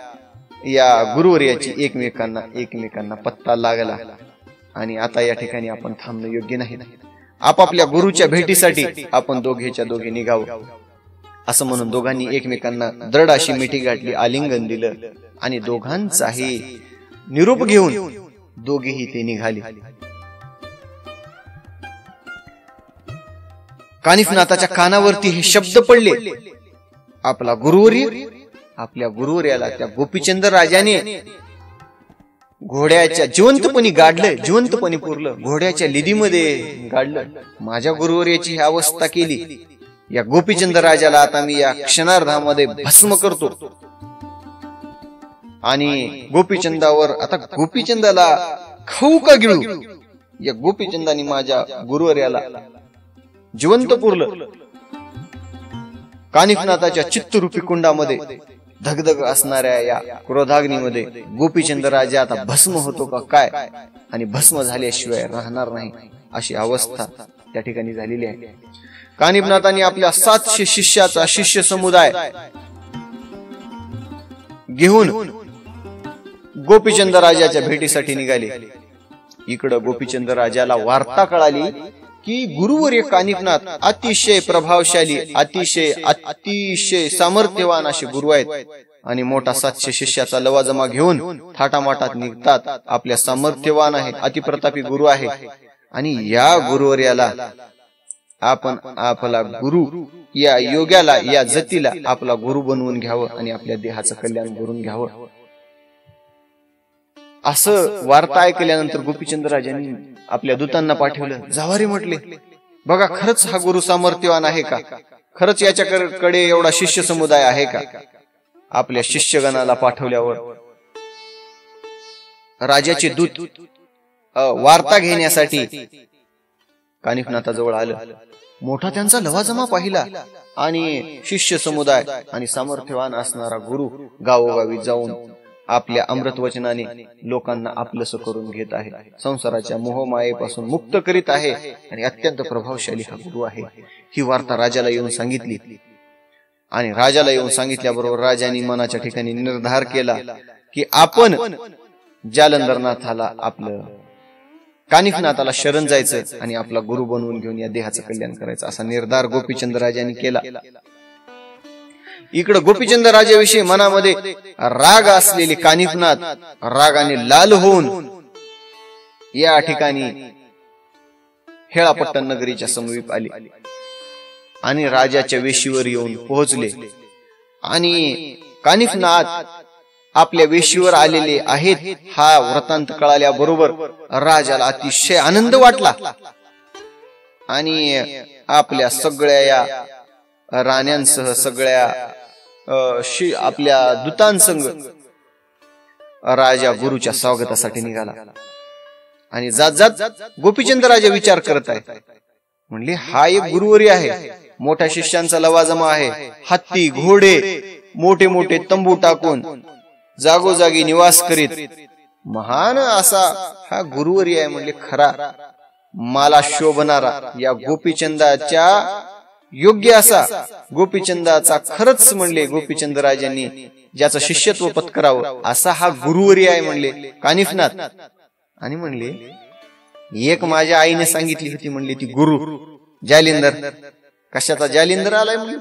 या गुरुवर्याची एकमेकांना पत्ता लागला. आणि आता या ठिकाणी आपण थांबणं योग्य नाही. आपापल्या गुरुच्या भेटीसाठी आपण दोघेच्या दोघे निघावं असं म्हणून दोघांनी एकमेकांना दृढ अशी मिठी गाठली, आलिंगन दिलं आणि दोघांचाही निरोप घेऊन दोघेही ते निघाले. कानिफनाथाच्या कानावरती हे शब्द पडले, आपला गुरुवर्य, आपल्या गुरुवर्याला त्या गोपीचंद राजाने घोड्याच्या जिवंतपणी गाडलं, जिवंतपणी पुरलं, घोड्याच्या लिदीमध्ये गाडलं. माझ्या गुरुवर्याची ही अवस्था केली, या गोपीचंद राजाला आता मी या क्षणार्धामध्ये भस्म करतो. आणि गोपीचंदावर आता गोपीचंदाला खाऊ का गिळू, या गोपीचंदाने माझ्या गुरुवर्याला जिवंत पुरलं. कानिफनाथाच्या चित्तरूपी कुंडामध्ये धगधग असणाऱ्या या क्रोधाग्नीमध्ये गोपीचंद राजा आता भस्म होतो का काय, आणि भस्म झाल्याशिवाय राहणार नाही अशी अवस्था त्या ठिकाणी झालेली आहे. कानिफनाथांनी आपल्या 700 शिष्याचा शिष्य समुदाय घेऊन गोपीचंद राजाच्या भेटीसाठी निघाले. इकडं गोपीचंद राजाला वार्ता कळाली की गुरुवर्य कानिफनाथ अतिशय प्रभावशाली, अतिशय सामर्थ्यवान असे गुरु आहेत आणि मोठा 700 शिष्याचा लवाजमा घेऊन थाटामाटात निघतात. आपल्या सामर्थ्यवान आहे, अतिप्रतापी गुरु आहे आणि या गुरुवर्याला आपण आपला गुरु, या योग्याला, या जतीला आपला गुरु बनवून घ्यावं आणि आपल्या देहाचं कल्याण करून घ्यावं. असं वार्ता ऐकल्यानंतर गोपीचंद राजांनी आपल्या दूतांना पाठवलं. जावारी म्हटले, बघा खरंच हा गुरु सामर्थ्यवान आहे का, खरंच याच्याकडे एवढा शिष्य समुदाय आहे का. आपल्या शिष्यगणाला पाठवल्यावर राजाचे दूत वार्ता घेण्यासाठी कानिफनाथाजवळ आलं. मोठा त्यांचा लवाजमा पाहिला आणि शिष्य समुदाय आणि सामर्थ्यवान असणारा गुरु गावोगावी जाऊन आपल्या अमृत वचनाने लोकांना आपलंसं करून घेत आहे, संसाराच्या मोहमायेपासून मुक्त करीत आहे आणि अत्यंत प्रभावशाली हा गुरु आहे. ही वार्ता राजाला येऊन सांगितली आणि राजाला येऊन सांगितल्याबरोबर राजाने मनाच्या ठिकाणी निर्धार केला की आपण जालंधरनाथाला, आपलं कानिफनाथाला शरण जायचं आणि आपला गुरु बनवून घेऊन या देहाचं कल्याण करायचं, असा निर्धार गोपीचंद राजांनी केला. इकडं गोपीचंद राजाविषयी मनामध्ये राग असलेले कानिफनाथ रागाने लाल होऊन या ठिकाणी हेळापट्टण नगरीच्या समीप आले आणि राजाच्या वेशीवर येऊन पोहोचले. आणि कानिफनाथ आपल्या वेशीवर आलेले आहेत हा वृत्तांत कळाल्याबरोबर राजाला अतिशय आनंद वाटला आणि आपल्या सगळ्या या राण्यांसह, सगळ्या आपल्या दूतांसंग राजा गुरुच्या स्वागतासाठी निघाला. आणि जात जात गोपीचंद राजा विचार करत आहे, म्हणले हा एक गुरुवर्य आहे, मोठ्या शिष्यांचा लवाजमा आहे, हत्ती घोडे मोठे मोठे तंबू टाकून जागोजागी निवास करीत महान असा हा गुरुवर्य आहे. म्हणले खरा मला शोभणारा, या गोपीचंदाच्या योग्य असा, गोपीचंदाचा खरंच म्हणले गोपीचंद राजांनी ज्याचं शिष्यत्व पत्करावं असा हा गुरुवर्य आहे म्हणले कानिफनाथ. आणि म्हणले एक माझ्या आईने सांगितली होती, म्हणली ती गुरु जालिंदर. कशाचा जालिंदर आलाय म्हणले?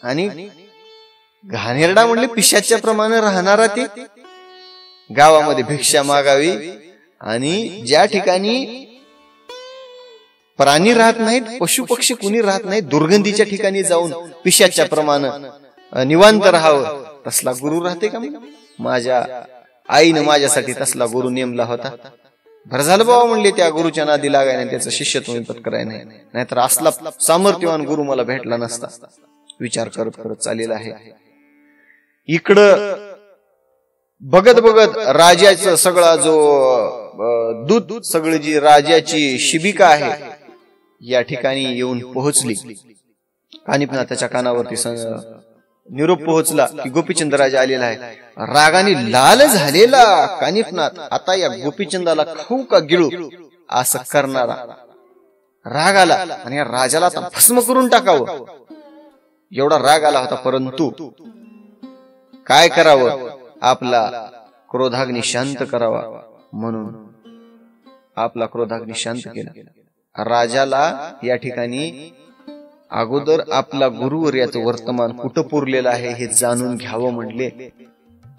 आणि घाणेरडा म्हणले पिशाच्या प्रमाणे राहणारा ते गावामध्ये भिक्षा मागावी आणि ज्या ठिकाणी प्राणी राहत नाहीत, पशु पक्षी कुणी राहत नाहीत, दुर्गंधीच्या ठिकाणी जाऊन पिशाच्या प्रमाणे निवांत राहावं, तसला गुरु राहते का? माझ्या आईनं माझ्यासाठी तसला गुरु नेमला होता. भर झालं बाबा म्हणले त्या गुरुच्या नादी लागायने, त्याचं शिष्यत्व मी पत्कराय नाही, नाहीतर असला सामर्थ्यवान गुरु मला भेटला नसता. विचार करत करत चाललेला आहे. इकडं बघत बघत राजाचं सगळा जो दूध, सगळी जी राजाची शिबिका आहे या ठिकाणी येऊन पोहोचली. कानिफनाथाच्या कानावरती निरोप पोहोचला की गोपीचंद राजा आलेला आहे. रागाने लाल झालेला कानिफनाथ आता या गोपीचंदाला खाऊ का गिळू असं करणारा राग आला आणि या राजाला आता भस्म करून टाकावं एवढा राग आला होता. परंतु काय करावं, आपला क्रोधाग्नी शांत करावा म्हणून आपला क्रोधाग्नी शांत केला. राजाला या ठिकाणी अगोदर आपला गुरुवर याचं वर्तमान कुठं पुरलेलं आहे हे जाणून घ्यावं म्हणले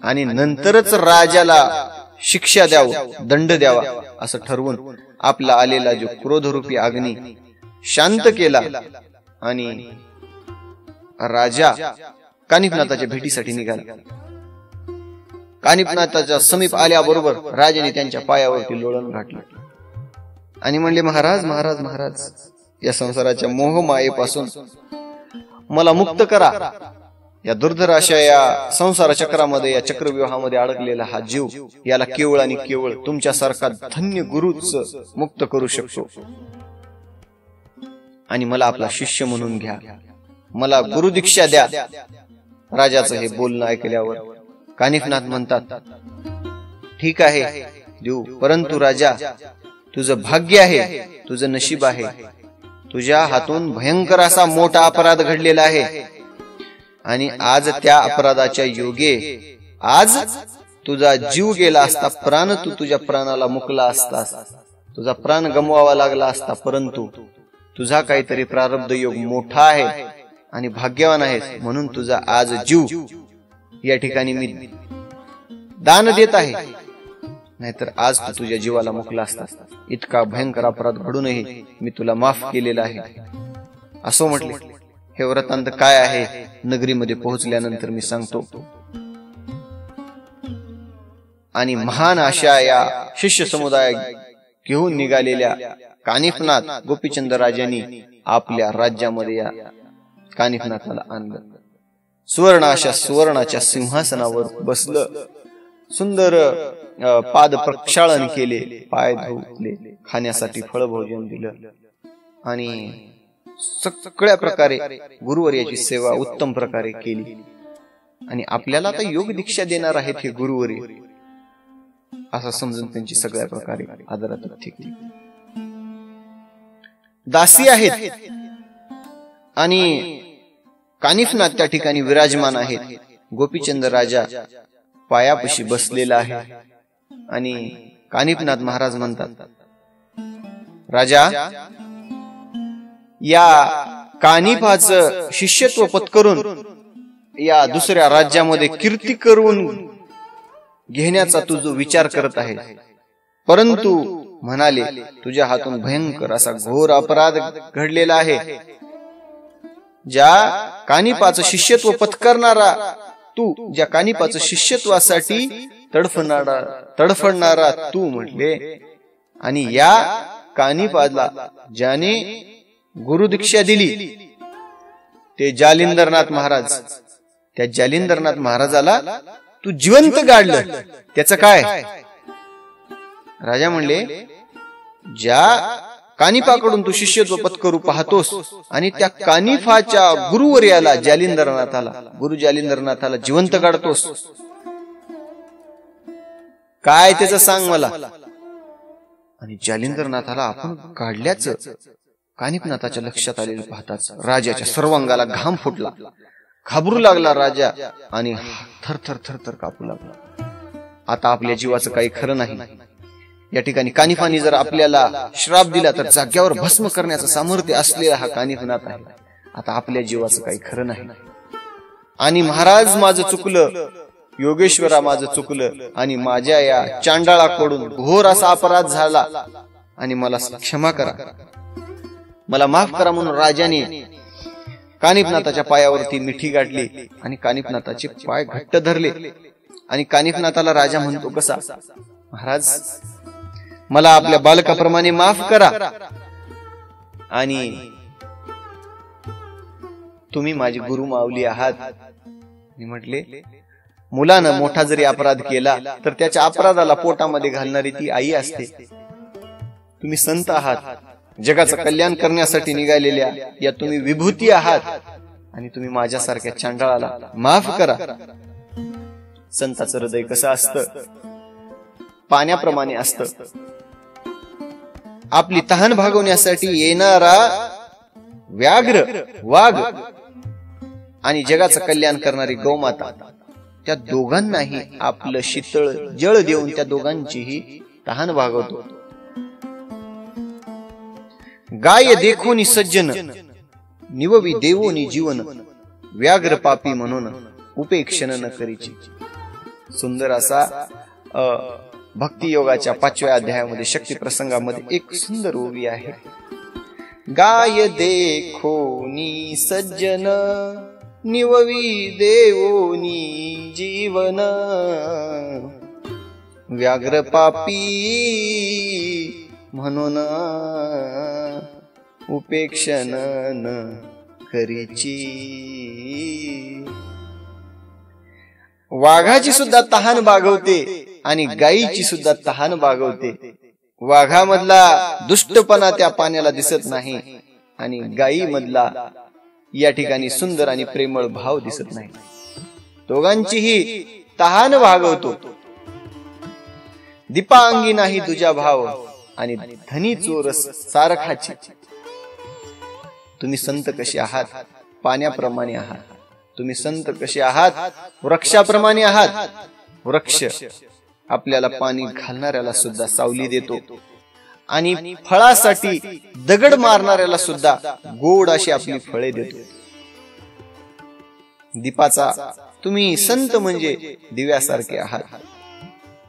आणि नंतरच राजाला शिक्षा द्यावं, दंड द्यावा असं ठरवून आपला आलेला जो क्रोधरूपी अग्नी शांत केला आणि राजा कानिफनाथाच्या भेटीसाठी निघाला. कानिफनाथाच्या समीप आल्याबरोबर राजाने त्यांच्या पायावरती लोळण घातलं आणि म्हणले, महाराज महाराज महाराज, या संसाराच्या मोहमायेपासून मला मुक्त करा. या दुर्धर अशा या संसार चक्रामध्ये, या चक्रव्यूहामध्ये अडकलेला हा जीव, याला केवळ आणि केवळ तुमच्यासारखा धन्य गुरुच मुक्त करू शकतो आणि मला आपला शिष्य म्हणून घ्या, मला गुरु दीक्षा द्या. राजाचं हे बोलणं ऐकल्यावर कानिफनाथ म्हणतात, ठीक आहे देऊ, परंतु राजा तुझं भाग्य आहे, तुझं नशीब आहे, तुझ्या हातून भयंकर असा मोठा अपराध घडलेला आहे आणि आज त्या अपराधाच्या योगे आज तुझा जीव गेला असता, प्राण तू तुझ्या प्राणाला मुकला असतास, तुझा प्राण गमवावा लागला असता, परंतु तुझा काहीतरी प्रारब्ध योग मोठा आहे आणि भाग्यवान आहेस म्हणून तुझा आज जीव या ठिकाणी मी दान देत आहे, नाहीतर आज तू तुझ्या जीवाला मुकला असतास. इतका भयंकर अपराध घडूनही मी तुला माफ केलेला आहे असं म्हटले. हे वृत्तांत काय आहे नगरीमध्ये पोहोचल्यानंतर मी सांगतो. आणि महान अशा या शिष्य समुदाय घेऊन निघालेल्या कानिफनाथ गोपीचंद राजांनी आपल्या राज्यामध्ये या कानिफनाथाला आणलं. सुवर्ण अशा सुवर्णाच्या सिंहासनावर बसलं, सुंदर पाद प्रक्षालन केले, पाय धुतले, खाण्यासाठी फळभोजन दिलं आणि सगळ्या प्रकारे गुरुवर्याची सेवा उत्तम प्रकारे केली. आणि आपल्याला आता योग दीक्षा देणार आहेत हे गुरुवर्य असं समजून त्यांची सगळ्या प्रकारे आदरात ठेवली. दासी आहेत आणि कानिफनाथ त्या ठिकाणी विराजमान आहेत. गोपीचंद राजा पायापाशी बसलेला आहे आणि कानिफनाथ महाराज म्हणतात, राजा, या कानिफाचं शिष्यत्व पत्करून या दुसऱ्या राज्यामध्ये कीर्ती करून घेण्याचा तू जो विचार करत आहे, परंतु म्हणाले तुझ्या हातून भयंकर असा घोर अपराध घडलेला आहे. ज्या कानिफाचं शिष्यत्व पत्करणारा तू, ज्या कानिफाचं शिष्यत्वासाठी तडफडणारा तू म्हटले, आणि या कानिफाला ज्याने गुरुदीक्षा दिली ते जालिंदरनाथ महाराज, त्या जालिंदरनाथ महाराजाला तू जिवंत गाडलं, त्याचं काय? राजा म्हणले, ज्या कानिफाकडून तू शिष्यत्व पत्करू पाहतोस आणि त्या कानिफाच्या गुरुवर्याला जालिंदरनाथाला, गुरु जालिंदरनाथाला जिवंत काढतोस, काय त्याचं सांग मला. आणि जालिंदरनाथाला आपण काढल्याचं कानिफनाथाच्या लक्षात आलेलं पाहताच राजाच्या सर्वांगाला घाम फुटला, घाबरू लागला राजा आणि थरथर थरथर कापू लागला. आता आपल्या जीवाचं काही खरं नाही. या ठिकाणी कानिफाने जर आपल्याला श्राप दिला तर जाग्यावर भस्म करण्याचं सामर्थ्य असलेला हा कानिफनाथ आहे. आता आपल्या जीवाचं काही खरं नाही. आणि महाराज माझं चुकलं, योगेश्वरा माझं चुकलं, आणि माझ्या या चांडाळाकडून घोर असा अपराध झाला आणि मला क्षमा करा, मला माफ करा म्हणून राजाने कानिफनाथाच्या पायावरती मिठी गाठली आणि कानिफनाथाचे पाय घट्ट धरले. आणि कानिफनाथाला राजा म्हणतो कसा, महाराज मला आपल्या बालकाप्रमाणे माफ करा, आणि तुम्ही माझी गुरु माऊली आहात. मी म्हटले, मुलानं मोठा जरी अपराध केला तर त्याच्या अपराधाला पोटामध्ये घालणारी ती आई असते. तुम्ही संत आहात, जगाचं कल्याण करण्यासाठी निघालेल्या या तुम्ही विभूती आहात, आणि तुम्ही माझ्यासारख्या चांडाळाला माफ करा. संताचं हृदय कसं असतं, पाण्याप्रमाणे असतं. आपली तहान भागवण्यासाठी येणारा व्याघ्र, वाघ आणि जगाचं कल्याण करणारी गौमाता, त्या दोघांनाही आपलं शीतळ जळ देऊन त्या दोघांचीही तहान भागवतो. गाय देखोनी सज्जन, निववी देवोनी जीवन, व्याघ्र पापी म्हणून उपेक्षण न करीची. सुंदर असा भक्ती योगाच्या 5व्या अध्यायामध्ये शक्ती प्रसंगामध्ये एक सुंदर ओवी आहे. गाय देखोनी सज्जन, निववी देवोनी जीवन, व्याघ्र पापी म्हणून उपेक्षण न करीची. वाघाची सुद्धा तहान भागवते आणि गायीची सुद्धा तहान भागवते. वाघामधला दुष्टपणा त्या पाण्याला दिसत नाही आणि गायी मधला या ठिकाणी सुंदर आणि प्रेमळ भाव दिसत नाही. दोघांचीही तहान भागवतो. दीपांगी नाही तुझ्या भाव आणि धनी चोरस सारखाची. तुम्ही संत कसे आहात, पाण्याप्रमाणे आहात. तुम्ही संत कसे आहात, वृक्षाप्रमाणे आहात. वृक्ष आपल्याला पाणी घालणाऱ्याला सुद्धा सावली देतो आणि फळासाठी दगड मारणाऱ्याला सुद्धा गोड अशी आपली फळे देतो. दीपाचा तुम्ही संत म्हणजे दिव्यासारखे आहात.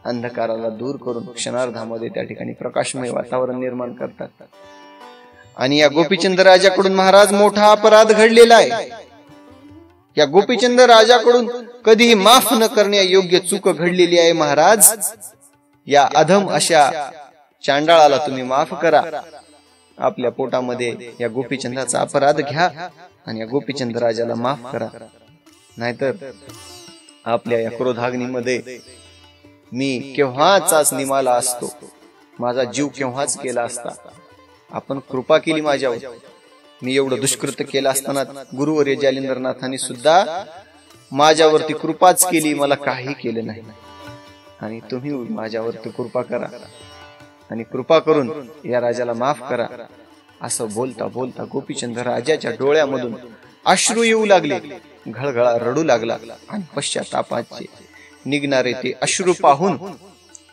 अंधकाराला दूर करून क्षणार्धामध्ये त्या ठिकाणी प्रकाशमय वातावरण निर्माण करतात. आणि या गोपीचंद राजाकडून महाराज मोठा अपराध घडलेला आहे. या गोपीचंद राजाकडून कधीही माफ न करण्या योग्य चूक घडलेली आहे. महाराज या अधम अशा चांडाळाला तुम्ही माफ करा. आपल्या पोटामध्ये या गोपीचंदाचा अपराध घ्या आणि या गोपीचंद राजाला माफ करा. नाहीतर आपल्या या क्रोधाग्नीमध्ये मी केव्हाचाच निमाला असतो. माझा जीव केव्हाच केला असता. आपण कृपा केली माझ्यावर. मी एवढं दुष्कृत्य केलं असताना गुरुवर्य जालिंदरनाथांनी सुद्धा माझ्यावरती कृपाच केली, मला काही केलं नाही. आणि तुम्ही माझ्यावरती कृपा करा आणि कृपा करून या राजाला माफ करा. असं बोलता बोलता गोपीचंद राजाच्या डोळ्यामधून अश्रू येऊ लागले. घळघळा रडू लागला आणि पश्चातापाचे निघणारे ते अश्रू पाहून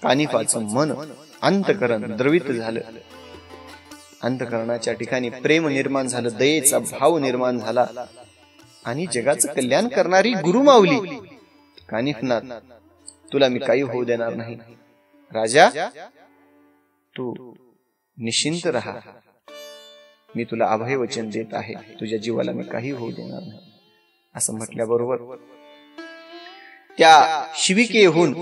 कानिफाचं मन अंतकरण द्रवित झालं. अंतकरणाच्या ठिकाणी प्रेम निर्माण झालं, दयेचा भाव निर्माण झाला. आणि जगाचं कल्याण करणारी गुरुमाऊली कानिफनाथ, तुला मी काही होऊ देणार नाही. राजा तू निश्चिंत राहा, मी तुला अभय वचन देत आहे. तुझ्या जीवाला मी काही होऊ देणार नाही. असं म्हटल्याबरोबर त्या शिविकेहून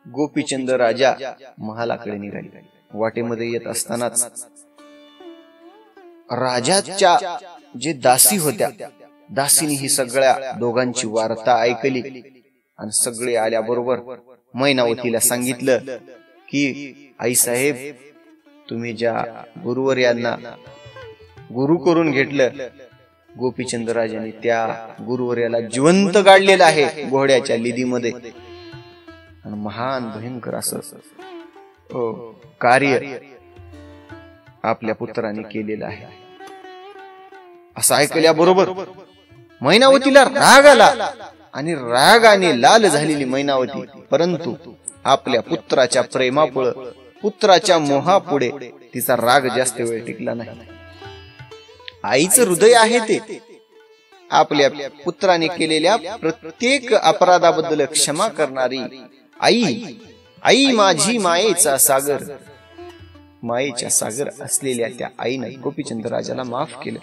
गोपीचंद राजा महालाकडे निघाले. वाटेमध्ये येत असतानाच राजाच्या जे दासी होत्या, दासीने ही सगळ्या दोघांची वार्ता ऐकली आणि सगळे आल्याबरोबर मैनावतीला सांगितलं की आई साहेब, तुम्ही ज्या गुरुवर्यांना गुरु करून घेतलं, गोपीचंद राजाने त्या गुरुवर्याला जिवंत गाडलेलं आहे घोड्याच्या लिदीमध्ये. आणि महान भयंकर असं कार्य आपल्या पुत्राने केलेलं आहे. असं ऐकल्याबरोबर मैनावतीला राग आला आणि रागाने लाल झालेली मैनावती परंतु आपल्या पुत्राच्या प्रेमापुढे पुत्राच्या मोहापुढे तिचा राग जास्त वेळ टिकला नाही. आईचं हृदय आहे ते आपल्या पुत्राने केलेल्या प्रत्येक अपराधाबद्दल क्षमा करणारी आई. आई माझी मायेचा सागर. मायेच्या सागर असलेल्या त्या आईने गोपीचंद राजाला माफ केलं.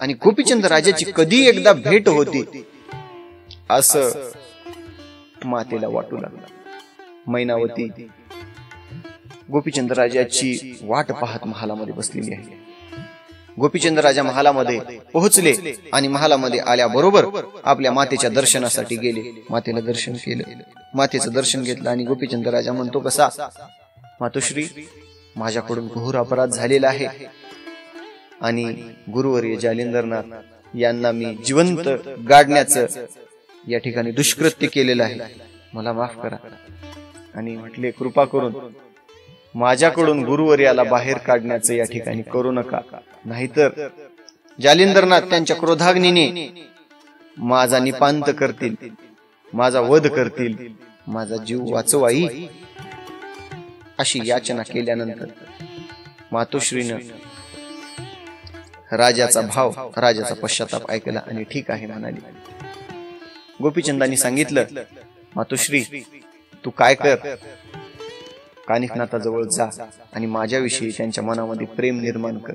आणि गोपीचंद राजाची कधी एकदा भेट होती असं मातेला वाटू लागलं. मैनावती गोपीचंद राजाची वाट पाहत महालामध्ये बसलेली आहे. गोपीचंद राजा महालामध्ये पोहोचले आणि महालामध्ये आल्याबरोबर आपल्या मातेच्या दर्शनासाठी गेले. मातेला दर्शन केलं. मातेचं दर्शन घेतलं आणि गोपीचंद राजा म्हणतो कसा, मातोश्री माझ्याकडून घोर अपराध झालेला आहे आणि गुरुवर्य जालिंदरनाथ यांना मी जिवंत गाडण्याचं या ठिकाणी दुष्कृत्य केलेलं आहे, मला माफ करा. आणि म्हटले कृपा करून माझ्याकडून गुरुवर्याला बाहेर काढण्याचं या ठिकाणी करू नका, नाहीतर जालिंदरनाथ त्यांच्या क्रोधाग्नीने माझा निपांत करतील, माझा वध करतील, माझा जीव वाचवाई. अशी याचना केल्यानंतर मातोश्रीनं राजाचा भाव, राजाचा पश्चाताप ऐकला आणि ठीक आहे म्हणाली. गोपीचंदांनी सांगितलं, मातोश्री तू काय कर, कानिफनाथाजवळ जा आणि माझ्याविषयी त्यांच्या मनामध्ये प्रेम निर्माण कर,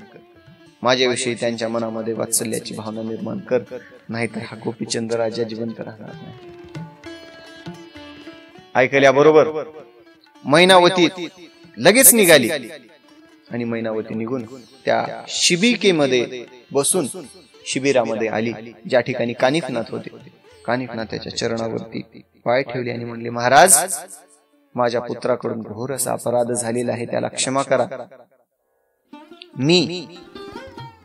माझ्याविषयी त्यांच्या मनामध्ये वात्सल्याची भावना निर्माण कर, नाहीतर हा गोपीचंद राजा जिवंत राहणार नाही. ऐकल्याबरोबर मैनावती लगेच निघाली आणि मैनावती निघून त्या शिबिकेमध्ये बसून शिबिरामध्ये आली ज्या ठिकाणी कानिफनाथ होते. कानिफनाथाच्या चरणावरती पाय ठेवले आणि म्हणले, महाराज माझ्या पुत्राकडून घोर असा अपराध झालेला आहे, त्याला क्षमा करा. मी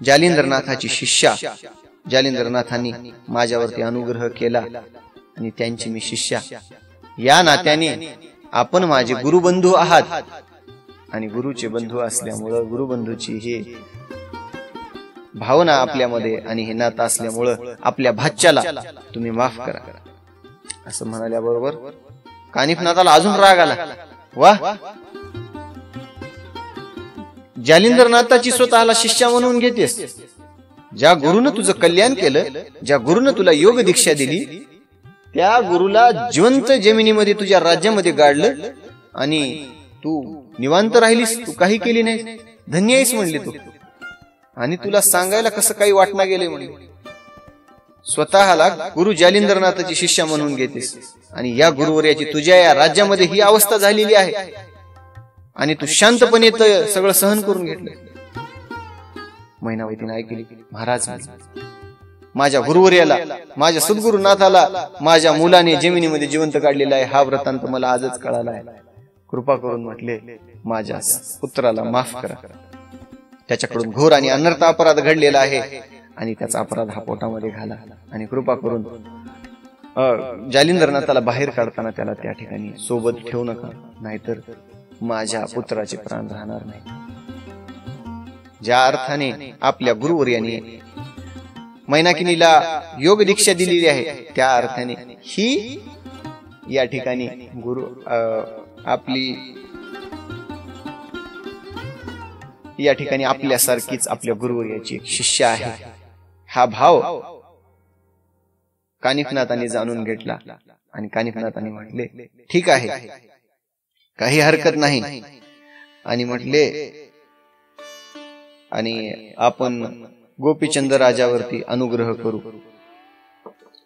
जालिंदरनाथाची शिष्या, जालिंदरनाथांनी माझ्यावरती अनुग्रह केला आणि त्यांची मी शिष्या, या नात्याने आपण माझे गुरुबंधू आहात आणि गुरुचे बंधू असल्यामुळं गुरुबंधूची हे भावना आपल्यामध्ये आणि हे नातं असल्यामुळं आपल्या भाच्याला तुम्ही माफ करा. असं म्हणाल्याबरोबर कानिफनाथाला अजून राग आला. वा, जालिंदरनाथाची स्वतःला शिष्या म्हणून घेतेस, ज्या गुरुनं तुझं कल्याण केलं, ज्या गुरुनं तुला योग दीक्षा दिली, त्या गुरुला जिवंत जमिनीमध्ये तुझ्या राज्यामध्ये गाडलं आणि तू निवांत राहिलीस, तू काही केली नाही, धन्य आहेस म्हणली तू. आणि तुला सांगायला कसं काही वाटणं गेले म्हणले. स्वतःला गुरु जालिंदरनाथाची शिष्या म्हणून घेतेस आणि या गुरुवर्याची तुझ्या या राज्यामध्ये ही अवस्था झालेली आहे आणि तू शांतपणे सगळं सहन करून घेतलं. मैनावतीने ऐकली, महाराज माझ्या गुरुवर्याला, माझ्या सद्गुरुनाथाला माझ्या मुलाने जमिनीमध्ये जिवंत काढलेला आहे, हा वृत्तांत मला आजच कळाला आहे. कृपा करून म्हटले माझ्या पुत्राला माफ करा, त्याच्याकडून घोर आणि अनर्थ अपराध घडलेला आहे आणि त्याचा अपराध हा पोटामध्ये घाला आणि कृपा करून जालिंदरनाथाला बाहेर काढताना त्याला त्या ठिकाणी सोबत ठेवू नका, नाहीतर माझ्या पुत्राचे प्राण राहणार नाही. ज्या अर्थाने आपल्या गुरुवर्याने मैनाकिनीला योग दीक्षा दिलेली आहे, त्या अर्थाने ही या ठिकाणी गुरु आपली या ठिकाणी आपल्यासारखीच आपल्या गुरुवर्याची एक शिष्य आहे. हा भाव कानिफनाथाने जाणून घेतला आणि कानिफनाथाने म्हटले ठीक आहे, काही हरकत नाही. आणि म्हटले आणि आपण गोपीचंद राजावरती अनुग्रह करू.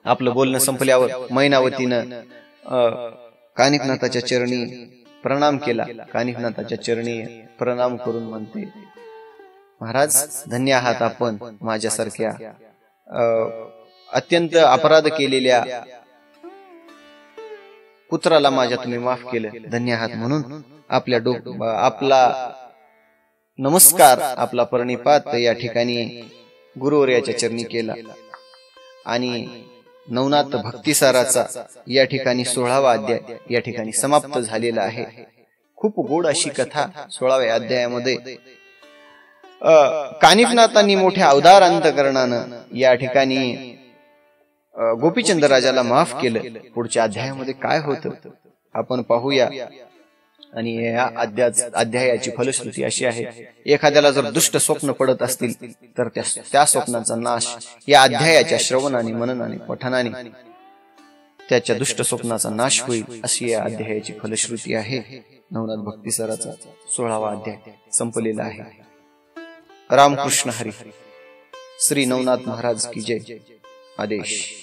आपलं बोलणं संपल्यावर मैनावतीनं कानिफनाथाच्या चरणी प्रणाम केला. कानिफनाथाच्या चरणी प्रणाम करून म्हणते, महाराज धन्य आहात आपण, माझ्यासारख्या अत्यंत अपराध केलेल्या पुत्राला माझ्या तुम्ही माफ केलं, धन्य आहात. म्हणून आपला नमस्कार, आपला प्रणिपात या ठिकाणी गुरुवर्याच्या चरणी केला आणि नवनाथ भक्तिसाराचा या ठिकाणी 16वा अध्याय या ठिकाणी समाप्त झालेला आहे. खूप गोड अशी कथा 16व्या अध्यायामध्ये कानिफनाथांनी मोठ्या अवधार अंतकरणानं या ठिकाणी गोपीचंद राजाला माफ केलं. पुढच्या अध्यायामध्ये काय होतं आपण पाहूया. आणि या अध्यायाची फलश्रुती अशी आहे, एखाद्याला जर दुष्ट स्वप्न पडत असतील तर त्या स्वप्नाचा नाश या अध्यायाच्या श्रवणाने, मननाने, पठनाने त्याच्या दुष्ट स्वप्नाचा नाश होईल, अशी या अध्यायाची फलश्रुती आहे. नवनाथ भक्तिसाराचा 16वा अध्याय संपलेला आहे. रामकृष्ण हरी. श्री नवनाथ महाराज की जय. आदेश.